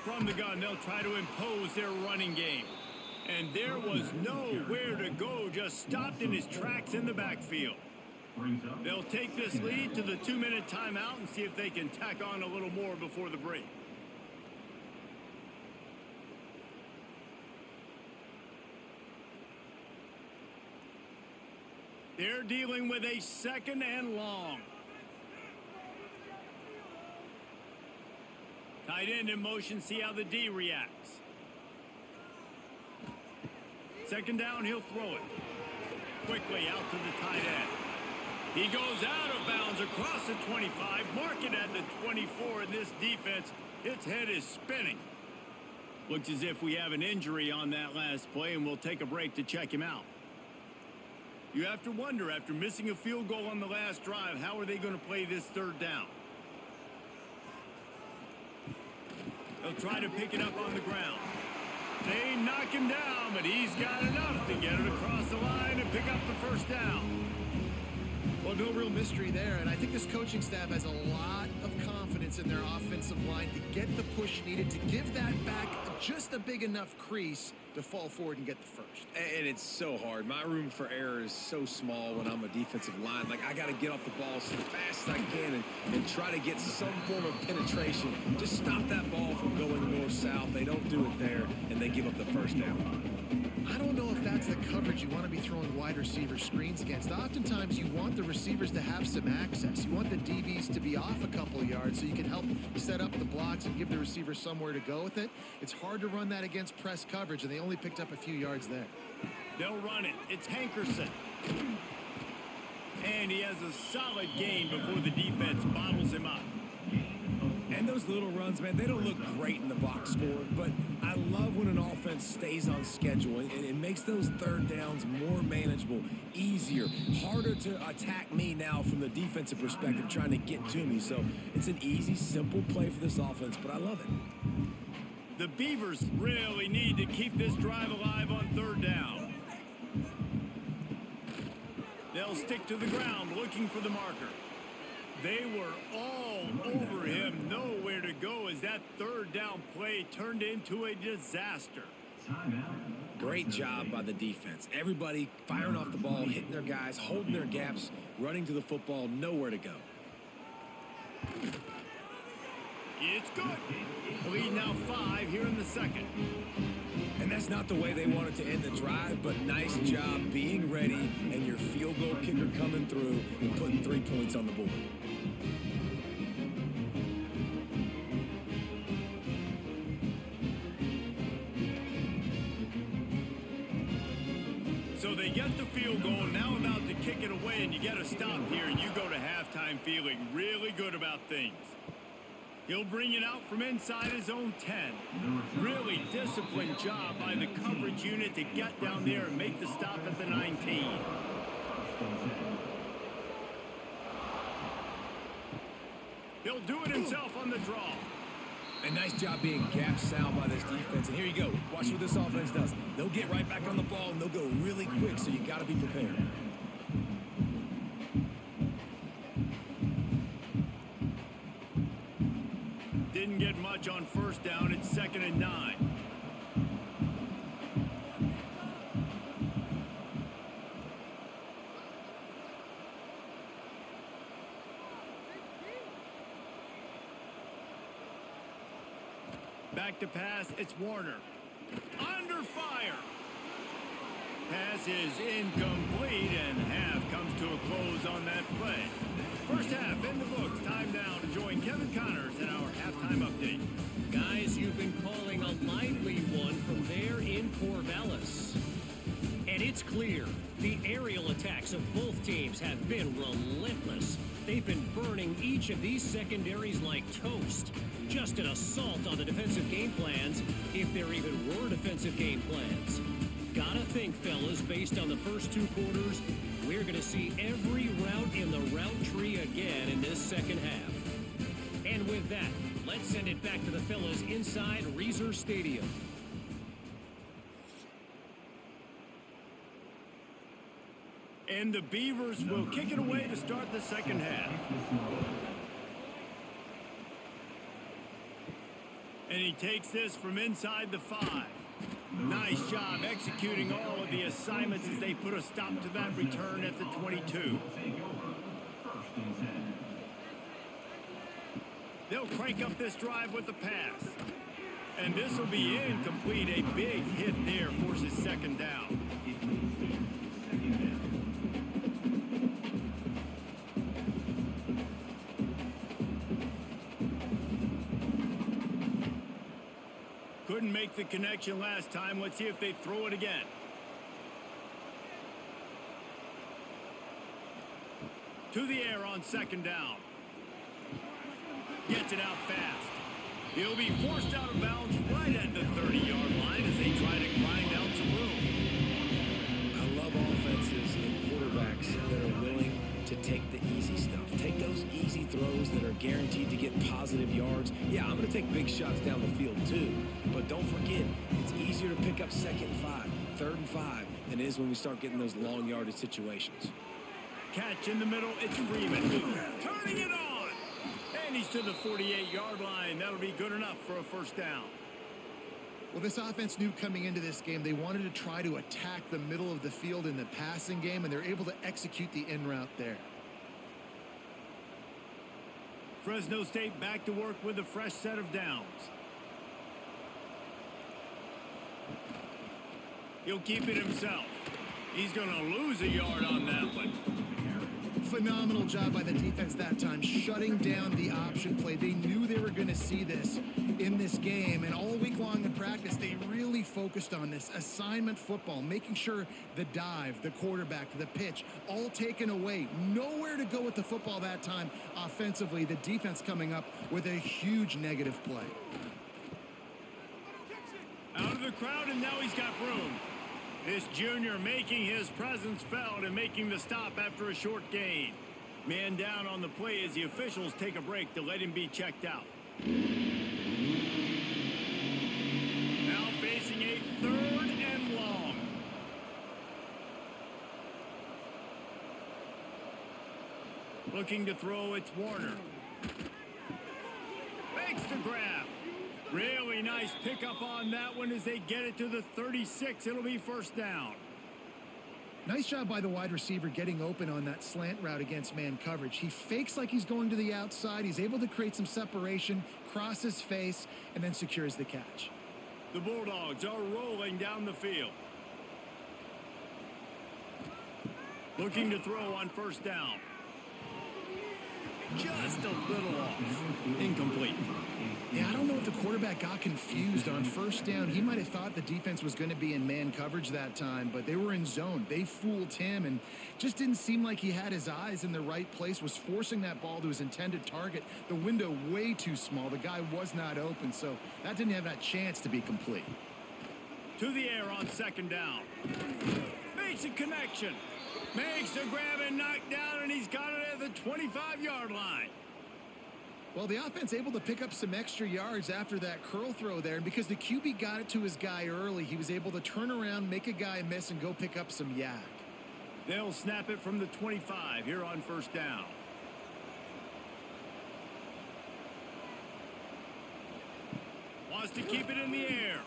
From the gun, they'll try to impose their running game. And there was nowhere to go, just stopped in his tracks in the backfield. They'll take this lead to the 2-minute timeout and see if they can tack on a little more before the break. They're dealing with a 2nd and long. Tight end in motion, see how the D reacts. 2nd down, he'll throw it. Quickly out to the tight end. He goes out of bounds across the 25, mark it at the 24, and this defense, its head is spinning. Looks as if we have an injury on that last play, and we'll take a break to check him out. You have to wonder, after missing a field goal on the last drive, how are they going to play this 3rd down? They'll try to pick it up on the ground. They knock him down, but he's got enough to get it across the line and pick up the 1st down. Well, no real mystery there, and I think this coaching staff has a lot of confidence in their offensive line to get the push needed to give that back just a big enough crease to fall forward and get the 1st. And it's so hard. My room for error is so small when I'm a defensive line. Like, I got to get off the ball as fast as I can and try to get some form of penetration. Just stop that ball from going north-south. They don't do it there, and they give up the 1st down. I don't know if that's the coverage you want to be throwing wide receiver screens against. Oftentimes, you want the receivers to have some access. You want the DBs to be off a couple of yards so you can help set up the blocks and give the receiver somewhere to go with it. It's hard to run that against press coverage, and they only picked up a few yards there. They'll run it. It's Hankerson. And line, he has a solid gain before the defense bottles him up. And those little runs, man, they don't look great in the box score, but I love when an offense stays on schedule, and it makes those third downs more manageable, easier, harder to attack me now from the defensive perspective, trying to get to me. So it's an easy, simple play for this offense, but I love it. The Beavers really need to keep this drive alive on third down. They'll stick to the ground looking for the marker. They were all over him, nowhere to go as that third down play turned into a disaster. Great job by the defense. Everybody firing off the ball, hitting their guys, holding their gaps, running to the football, nowhere to go. It's good. Lead now 5 here in the second. And that's not the way they wanted to end the drive, but nice job being ready and your field goal kicker coming through and putting 3 points on the board. So they get the field goal, now about to kick it away, and you get a stop here, and you go to halftime feeling really good about things. He'll bring it out from inside his own 10. Really disciplined job by the coverage unit to get down there and make the stop at the 19. He'll do it himself on the draw. A nice job being gap sound by this defense. And here you go. Watch what this offense does. They'll get right back on the ball, and they'll go really quick, so you got to be prepared. Didn't get much on first down. It's 2nd and 9. Back to pass. It's Warner. Under fire. Pass is incomplete, and half comes to a close on that play. First half in the books. Time now to join Kevin Connors in our halftime update. Guys, you've been calling a lively one from there in Corvallis. And it's clear, the aerial attacks of both teams have been relentless. They've been burning each of these secondaries like toast. Just an assault on the defensive game plans, if there even were defensive game plans. Gotta think, fellas, based on the first 2 quarters, we're going to see every route in the route tree again in this second half. And with that, let's send it back to the fellas inside Reser Stadium. And the Beavers will kick it away to start the second half. And he takes this from inside the 5. Nice job executing all of the assignments as they put a stop to that return at the 22. They'll crank up this drive with the pass. And this will be incomplete. A big hit there forces 2nd down. Couldn't make the connection last time. Let's see if they throw it again. To the air on 2nd down. Gets it out fast. He'll be forced out of bounds right at the 30-yard line as they try to grind out some room. I love offenses and quarterbacks that are willing to take the easy stuff. Take those easy throws that are guaranteed to get positive yards. Yeah, I'm going to take big shots down the field too. But don't forget, it's easier to pick up 2nd and 5, 3rd and 5 than it is when we start getting those long yardage situations. Catch in the middle. It's Freeman. Turning it on. And he's to the 48-yard line. That'll be good enough for a first down. Well, this offense knew coming into this game they wanted to try to attack the middle of the field in the passing game, and they're able to execute the in route there. Fresno State back to work with a fresh set of downs. He'll keep it himself. He's going to lose a yard on that one. Phenomenal job by the defense that time, shutting down the option play. They knew they were going to see this in this game, and all week long in practice, they really focused on this assignment football, making sure the dive, the quarterback, the pitch, all taken away. Nowhere to go with the football that time offensively. The defense coming up with a huge negative play. Out of the crowd, and now he's got room. This junior making his presence felt and making the stop after a short gain. Man down on the play as the officials take a break to let him be checked out. Now facing a 3rd and long. Looking to throw, it's Warner. Makes the grab. Really nice pickup on that one as they get it to the 36. It'll be first down. Nice job by the wide receiver getting open on that slant route against man coverage. He fakes like he's going to the outside. He's able to create some separation, cross his face, and then secures the catch. The Bulldogs are rolling down the field. Looking to throw on first down. Just a little off. Incomplete. Yeah, I don't know if the quarterback got confused on first down. He might have thought the defense was going to be in man coverage that time, but they were in zone. They fooled him and just didn't seem like he had his eyes in the right place, was forcing that ball to his intended target. The window way too small. The guy was not open, so that didn't have that chance to be complete. To the air on second down. Makes a connection. Makes the grab and knocked down, and he's got it at the 25-yard line. Well, the offense able to pick up some extra yards after that curl throw there, and because the QB got it to his guy early, he was able to turn around, make a guy miss, and go pick up some yak. They'll snap it from the 25 here on first down. Wants to keep it in the air.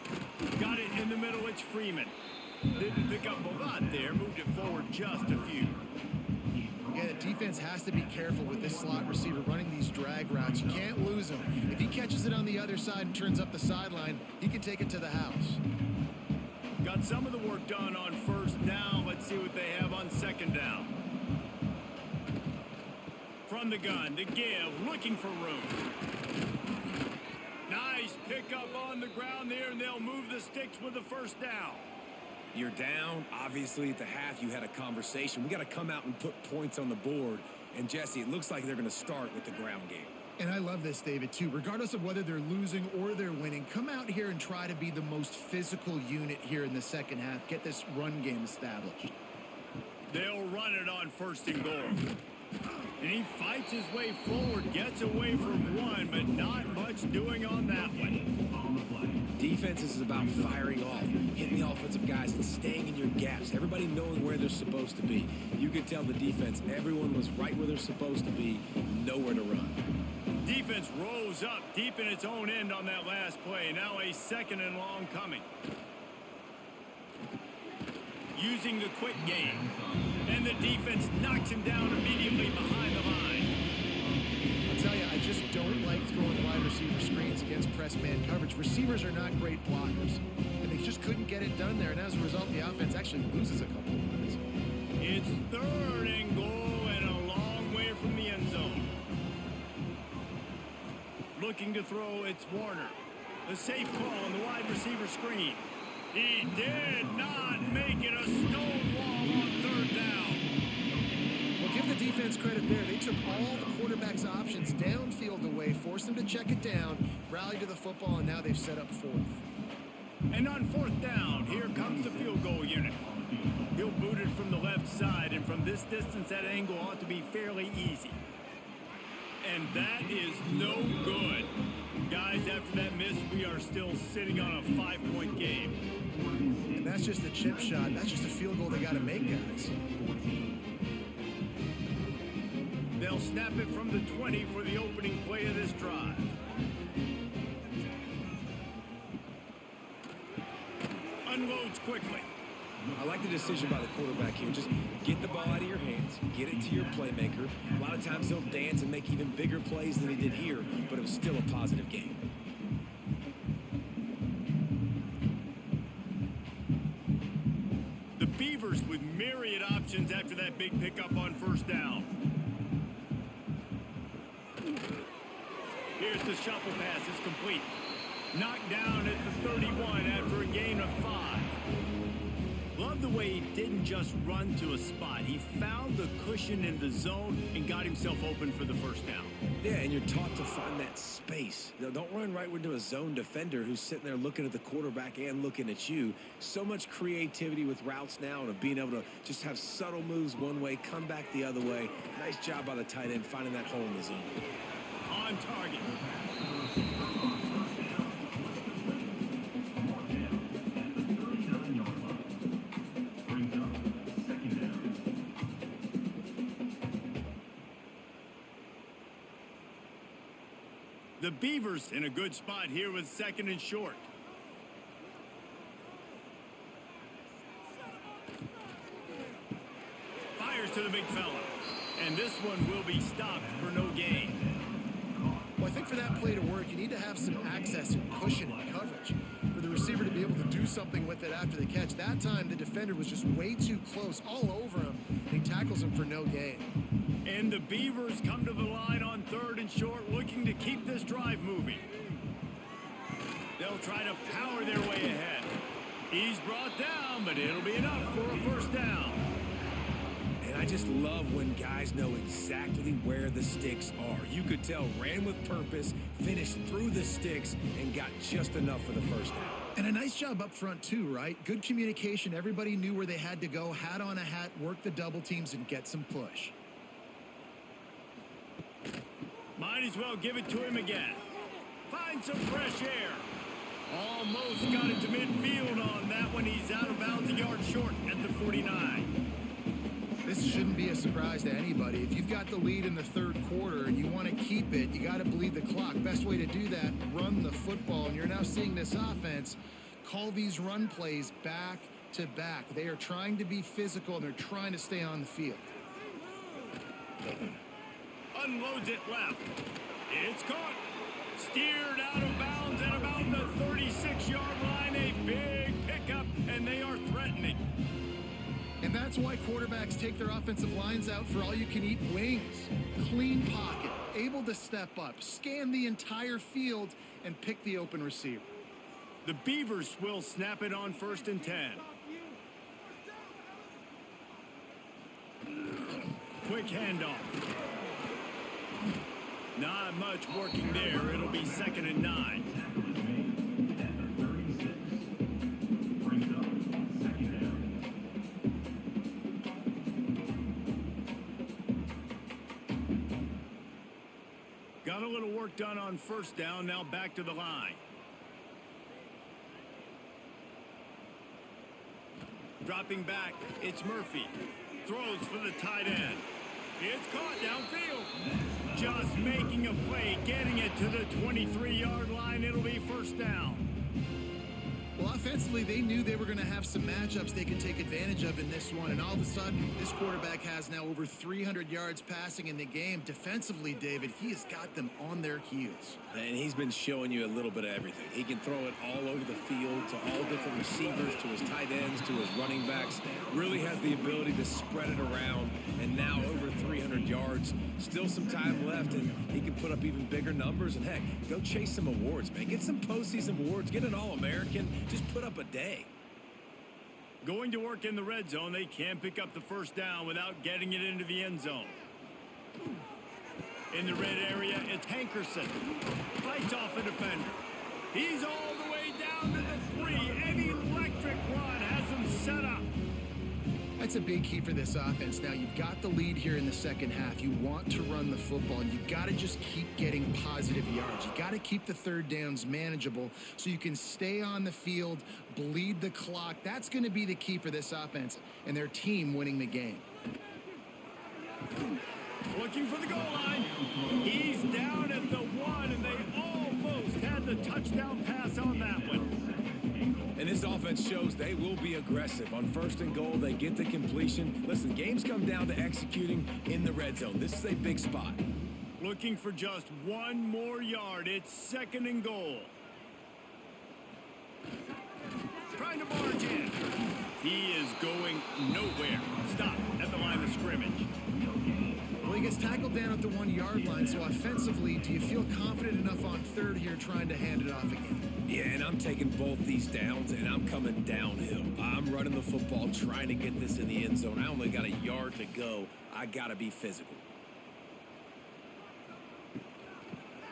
Got it in the middle. It's Freeman. Didn't pick up a lot there. Moved it forward just a few. Yeah, the defense has to be careful with this slot receiver running these drag routes. You can't lose him. If he catches it on the other side and turns up the sideline, he can take it to the house. Got some of the work done on first down. Let's see what they have on second down. From the gun, the give, looking for room. Nice pickup on the ground there, and they'll move the sticks with the first down. You're down. Obviously, at the half, you had a conversation. We got to come out and put points on the board. And, Jesse, it looks like they're going to start with the ground game. And I love this, David, too. Regardless of whether they're losing or they're winning, come out here and try to be the most physical unit here in the second half. Get this run game established. They'll run it on first and goal. And he fights his way forward, gets away from one, but not much doing on that one. Defense is about firing off, hitting the offensive guys, and staying in your gaps. Everybody knowing where they're supposed to be. You could tell the defense, everyone was right where they're supposed to be, nowhere to run. Defense rose up deep in its own end on that last play. Now a second and long coming. Using the quick game. And the defense knocks him down immediately behind the line. I'll tell you, I just don't like throwing wide receiver screens against press man coverage. Receivers are not great blockers. And they just couldn't get it done there. And as a result, the offense actually loses a couple of yards. It's third and goal and a long way from the end zone. Looking to throw, it's Warner. The safe call on the wide receiver screen. He did not make it a stonewall on third down. Well, give the defense credit there. They took all the quarterback's options downfield away, forced them to check it down, rally to the football, and now they've set up fourth. And on fourth down, here comes the field goal unit. He'll boot it from the left side, and from this distance, that angle ought to be fairly easy. And that is no good. Guys, after that miss, we are still sitting on a 5-point game. And that's just a chip shot. That's just a field goal they got to make, guys. They'll snap it from the 20 for the opening play of this drive. Unloads quickly. I like the decision by the quarterback here. Just get the ball out of your hands, get it to your playmaker. A lot of times he'll dance and make even bigger plays than he did here, but it was still a positive game. The Beavers with myriad options after that big pickup on first down. The shuffle pass is complete. Knocked down at the 31 after a gain of 5. Love the way he didn't just run to a spot. He found the cushion in the zone and got himself open for the first down. Yeah, and you're taught to find that space. Now, don't run right into a zone defender who's sitting there looking at the quarterback and looking at you. So much creativity with routes now and being able to just have subtle moves one way, come back the other way. Nice job by the tight end finding that hole in the zone. On target. The Beavers in a good spot here with 2nd and short. Fires to the big fella. And this one will be stopped for no gain. Well, I think for that play to work, you need to have some access and cushion and coverage for the receiver to be able to do something with it after the catch. That time, the defender was just way too close, all over him. And he tackles him for no gain. And the Beavers come to the line on 3rd and short, looking to keep this drive moving. They'll try to power their way ahead. He's brought down, but it'll be enough for a first down. And I just love when guys know exactly where the sticks are. You could tell ran with purpose, finished through the sticks, and got just enough for the first down. And a nice job up front, too, right? Good communication. Everybody knew where they had to go, hat on a hat, work the double teams, and get some push. Might as well give it to him again. Find some fresh air. Almost got it to midfield on that one. He's out of bounds, a yard short at the 49. This shouldn't be a surprise to anybody. If you've got the lead in the 3rd quarter and you want to keep it, you got to bleed the clock. Best way to do that, run the football. And you're now seeing this offense call these run plays back to back. They are trying to be physical, and they're trying to stay on the field. Unloads it left. It's caught. Steered out of bounds at about the 36-yard line. A big pickup, and they are threatening. And that's why quarterbacks take their offensive lines out for all-you-can-eat wings. Clean pocket, able to step up, scan the entire field, and pick the open receiver. The Beavers will snap it on 1st and 10. Quick handoff. Not much working there. It'll be 2nd and 9. Got a little work done on 1st down. Now back to the line. Dropping back, it's Murphy. Throws for the tight end. It's caught downfield. Just making a play, getting it to the 23-yard line. It'll be 1st down. Well, offensively, they knew they were going to have some matchups they could take advantage of in this one. And all of a sudden, this quarterback has now over 300 yards passing in the game. Defensively, David, he has got them on their heels. And he's been showing you a little bit of everything. He can throw it all over the field to all different receivers, to his tight ends, to his running backs. Really has the ability to spread it around. And now over 300 yards. Still some time left, and he can put up even bigger numbers. And, heck, go chase some awards, man. Get some postseason awards. Get an All-American. Just put up a day. Going to work in the red zone. They can't pick up the 1st down without getting it into the end zone. In the red area, it's Hankerson. Fights off a defender. He's all the way down to the 3. An electric run has him set up. That's a big key for this offense. Now, you've got the lead here in the 2nd half. You want to run the football, and you've got to just keep getting positive yards. You've got to keep the 3rd downs manageable so you can stay on the field, bleed the clock. That's going to be the key for this offense and their team winning the game. Looking for the goal line. He's down at the 1, and they almost had the touchdown pass on that one. And this offense shows they will be aggressive. On 1st and goal, they get the completion. Listen, games come down to executing in the red zone. This is a big spot. Looking for just 1 more yard. It's 2nd and goal. Trying to barge in. He is going nowhere. Stop at the line of scrimmage. Well, you gets tackled down at the 1-yard line, so offensively, do you feel confident enough on third here trying to hand it off again? Yeah, and I'm taking both these downs, and I'm coming downhill. I'm running the football, trying to get this in the end zone. I only got a yard to go. I got to be physical.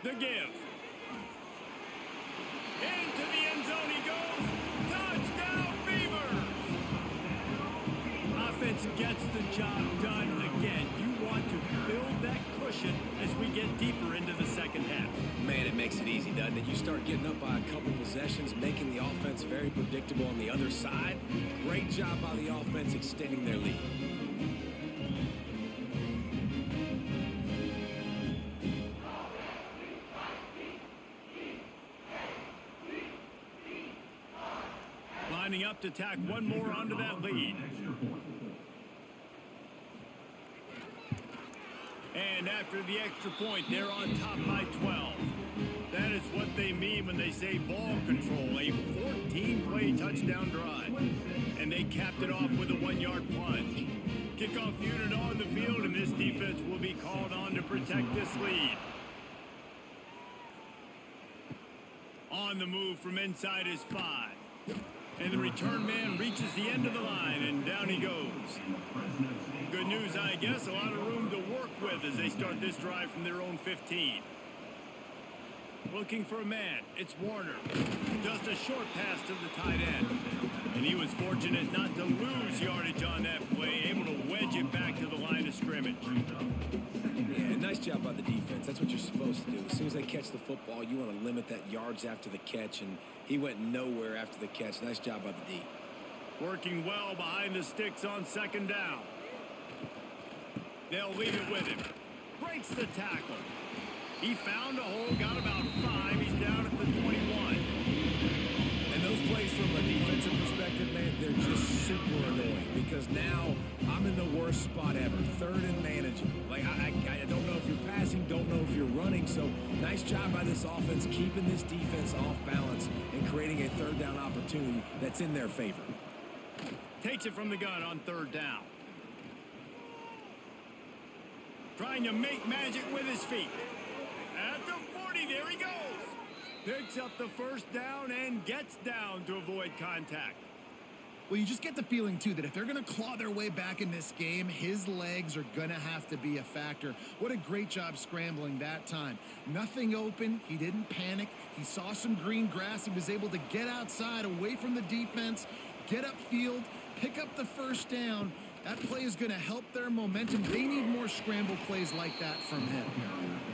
The give. Into the end zone he goes. Touchdown, Beavers! Offense gets the job done again. You want to build that cushion as we get deeper into the second half. Man, it makes it easy, doesn't it? You start getting up by a couple possessions, making the offense very predictable on the other side. Great job by the offense extending their lead. Lining up to tack one more onto that lead. And after the extra point, they're on top by 12. That is what they mean when they say ball control. A 14-play touchdown drive. And they capped it off with a 1-yard plunge. Kickoff unit on the field, and this defense will be called on to protect this lead. On the move from inside his 5. And the return man reaches the end of the line, and down he goes. Good news, I guess. A lot of room to work with as they start this drive from their own 15. Looking for a man. It's Warner. Just a short pass to the tight end. And he was fortunate not to lose yardage on that play, able to wedge it back to the line of scrimmage. Yeah, nice job by the defense. That's what you're supposed to do. As soon as they catch the football, you want to limit that yards after the catch, and he went nowhere after the catch. Nice job by the D. Working well behind the sticks on second down. They'll leave it with him. Breaks the tackle. He found a hole, got about 5. He's down at the 21. And those plays from a defensive perspective, man, they're just super annoying because now I'm in the worst spot ever. Third and manageable. Like, I don't know if you're passing, don't know if you're running. So nice job by this offense keeping this defense off balance and creating a third down opportunity that's in their favor. Takes it from the gun on third down. Trying to make magic with his feet. At the 40, there he goes. Picks up the first down and gets down to avoid contact. Well, you just get the feeling, too, that if they're going to claw their way back in this game, his legs are going to have to be a factor. What a great job scrambling that time. Nothing open. He didn't panic. He saw some green grass. He was able to get outside, away from the defense, get upfield, pick up the first down. That play is going to help their momentum. They need more scramble plays like that from him.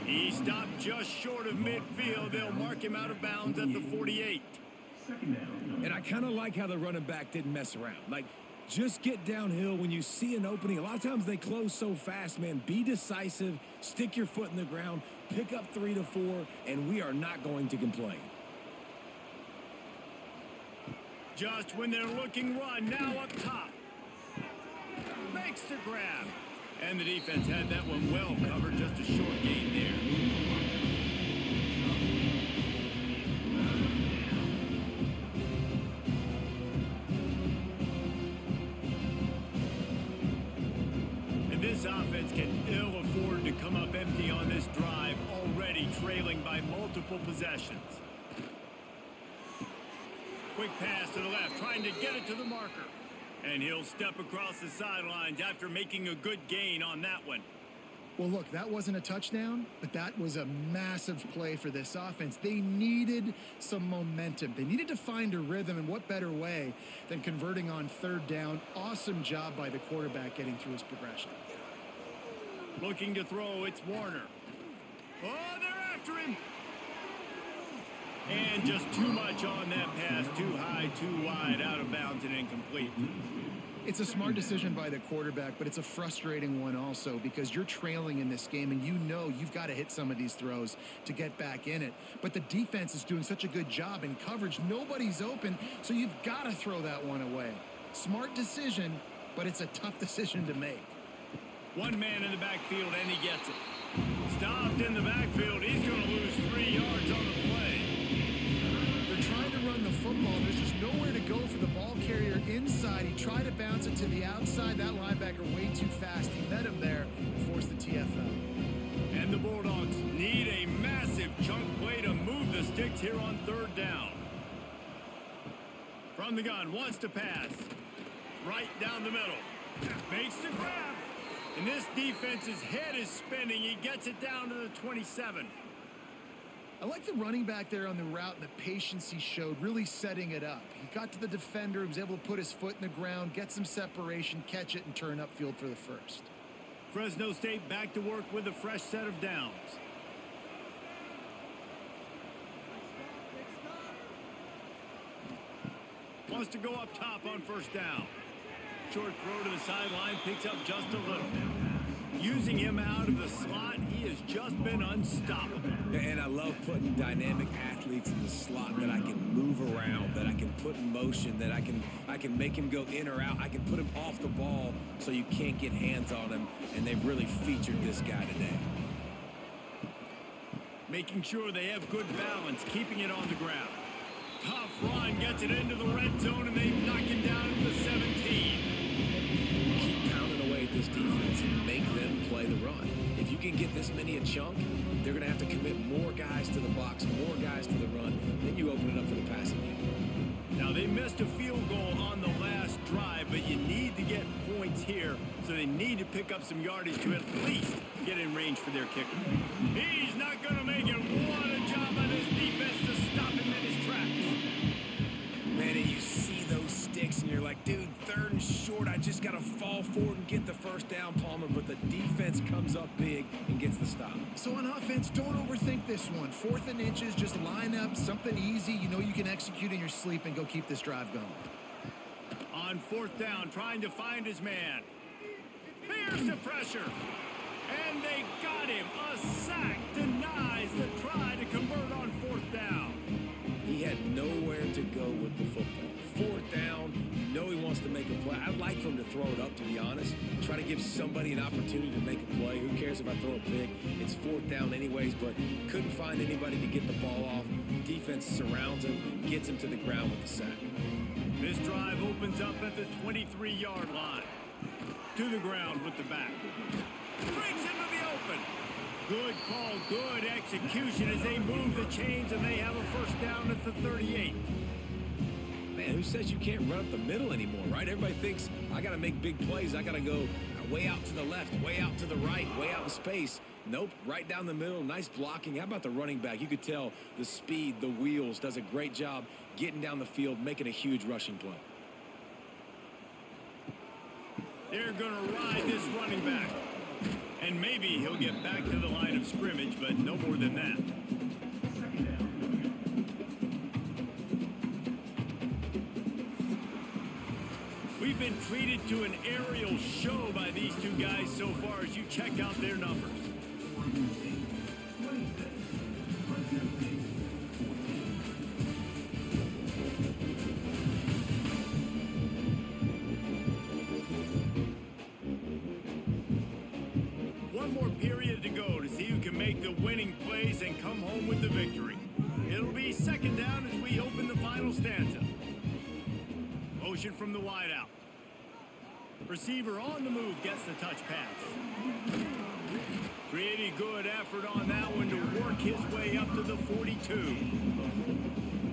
He stopped just short of midfield. They'll mark him out of bounds at the 48. And I kind of like how the running back didn't mess around. Like, just get downhill when you see an opening. A lot of times they close so fast, man. Be decisive, stick your foot in the ground, pick up 3 to 4, and we are not going to complain. Just when they're looking run, now up top. Makes the grab. And the defense had that one well covered. Just a short gain there. And this offense can ill afford to come up empty on this drive, already trailing by multiple possessions. Quick pass to the left, trying to get it to the marker. And he'll step across the sidelines after making a good gain on that one. Well, look, that wasn't a touchdown, but that was a massive play for this offense. They needed some momentum. They needed to find a rhythm, and what better way than converting on third down. Awesome job by the quarterback getting through his progression. Looking to throw, it's Warner. Oh, they're after him. And just too much on that pass. Too high, too wide, out of bounds, and incomplete. It's a smart decision by the quarterback, but it's a frustrating one also because you're trailing in this game and you know you've got to hit some of these throws to get back in it. But the defense is doing such a good job in coverage. Nobody's open, so you've got to throw that one away. Smart decision, but it's a tough decision to make. One man in the backfield, and he gets it. Stopped in the backfield. He's going to lose 3 yards on the play. They're trying to run the football. There's just nowhere to go for the ball carrier inside. He tried to bounce it to the outside. That linebacker way too fast. He met him there and forced the TFL. here on 3rd down. From the gun, wants to pass. Right down the middle. Makes the grab. And this defense's head is spinning. He gets it down to the 27. I like the running back there on the route and the patience he showed, really setting it up. He got to the defender, he was able to put his foot in the ground, get some separation, catch it, and turn upfield for the first. Fresno State back to work with a fresh set of downs. Wants to go up top on 1st down. Short throw to the sideline, picks up just a little. Using him out of the slot, he has just been unstoppable. And I love putting dynamic athletes in the slot that I can move around, that I can put in motion, that I can make him go in or out. I can put him off the ball so you can't get hands on him, and they've really featured this guy today. Making sure they have good balance, keeping it on the ground. Tough run, gets it into the red zone, and they knock him down to the 17. Keep pounding away at this defense and make them play the run. If you can get this many a chunk, they're going to have to commit more guys to the box, more guys to the run. Then you open it up for the passing game. Now, they missed a field goal on the last drive, but you need to get points here, so they need to pick up some yardage to at least get in range for their kicker. He's not going to make it. What a job by this defense to stop him in his tracks. Man, and you see those sticks, and you're like, dude, 3rd and short. I just got to fall forward and get the 1st down, Palmer. But the defense comes up big and gets the stop. So on offense, don't overthink this one. 4th and inches, just line up something easy you know you can execute in your sleep and go keep this drive going. On 4th down, trying to find his man. Here's the pressure. And they got him. A sack denies the try to convert on 4th down. He had nowhere to go with the football. 4th down, you know he wants to make a play. I'd like for him to throw it up, to be honest. Try to give somebody an opportunity to make a play. Who cares if I throw a pick? It's 4th down anyways, but couldn't find anybody to get the ball off. Defense surrounds him, gets him to the ground with the sack. This drive opens up at the 23-yard line. To the ground with the back. Breaks into the open. Good call, good execution as they move the chains, and they have a 1st down at the 38. Man, who says you can't run up the middle anymore, right? Everybody thinks, I got to make big plays. I got to go way out to the left, way out to the right, way out in space. Nope, right down the middle, nice blocking. How about the running back? You could tell the speed, the wheels, does a great job getting down the field, making a huge rushing play. They're going to ride this running back. And maybe he'll get back to the line of scrimmage, but no more than that. We've been treated to an aerial show by these two guys so far as you check out their numbers. One more period to go to see who can make the winning plays and come home with the victory. It'll be 2nd down as we open the final stanza. Motion from the wideout. Receiver on the move gets the touch pass. Pretty good effort on that one to work his way up to the 42.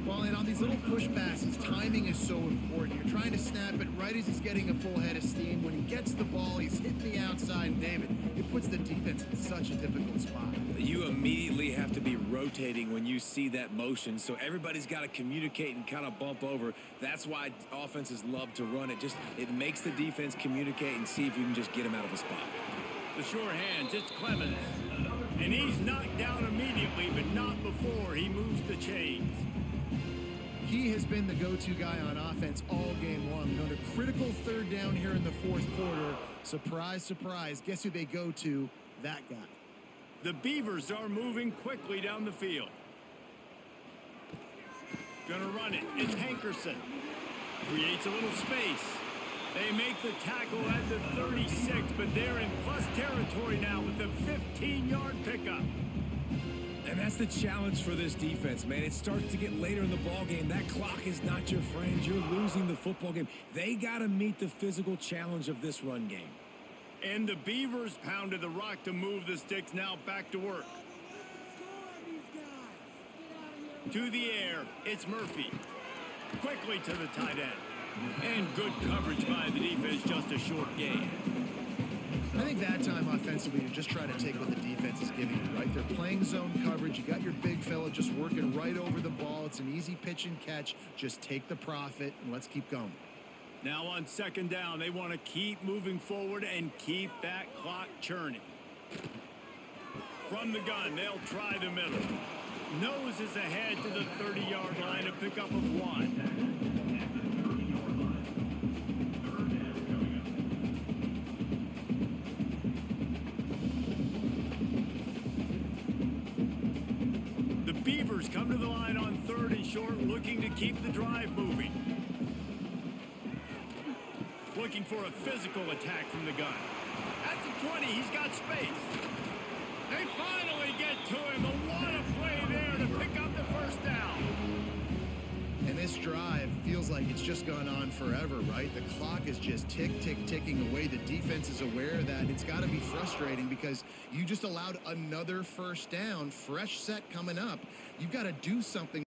Well, and on these little push passes, timing is so important. You're trying to snap it right as he's getting a full head of steam. When he gets the ball, he's hitting the outside, and David, it puts the defense in such a difficult spot. You immediately have to be rotating when you see that motion, so everybody's got to communicate and kind of bump over. That's why offenses love to run it. It makes the defense communicate and see if you can just get him out of a spot. The sure hands, it's Clemens. And he's knocked down immediately, but not before he moves the chains. He has been the go-to guy on offense all game long. On a critical 3rd down here in the 4th quarter. Surprise, surprise. Guess who they go to? That guy. The Beavers are moving quickly down the field. Gonna run it. It's Hankerson. Creates a little space. They make the tackle at the 36, but they're in plus territory now with the 15-yard pickup. And that's the challenge for this defense, man. It starts to get later in the ball game. That clock is not your friend. You're losing the football game. They got to meet the physical challenge of this run game. And the Beavers pounded the rock to move the sticks. Now back to work. To the air, it's Murphy. Quickly to the tight end. And good coverage by the defense, just a short gain. I think that time offensively, you just try to take what the defense is giving you, right? They're playing zone coverage. You got your big fella just working right over the ball. It's an easy pitch and catch. Just take the profit and let's keep going. Now on second down, they want to keep moving forward and keep that clock churning. From the gun, they'll try the middle. Noses ahead to the 30-yard line, a pickup of 1. The Beavers come to the line on 3rd and short, looking to keep the drive moving. Looking for a physical attack from the gun. At the 20, he's got space. They finally get to him. What a play there to pick up the first down. And this drive feels like it's just gone on forever, right? The clock is just ticking away. The defense is aware of that. It's got to be frustrating because you just allowed another first down, fresh set coming up. You've got to do something.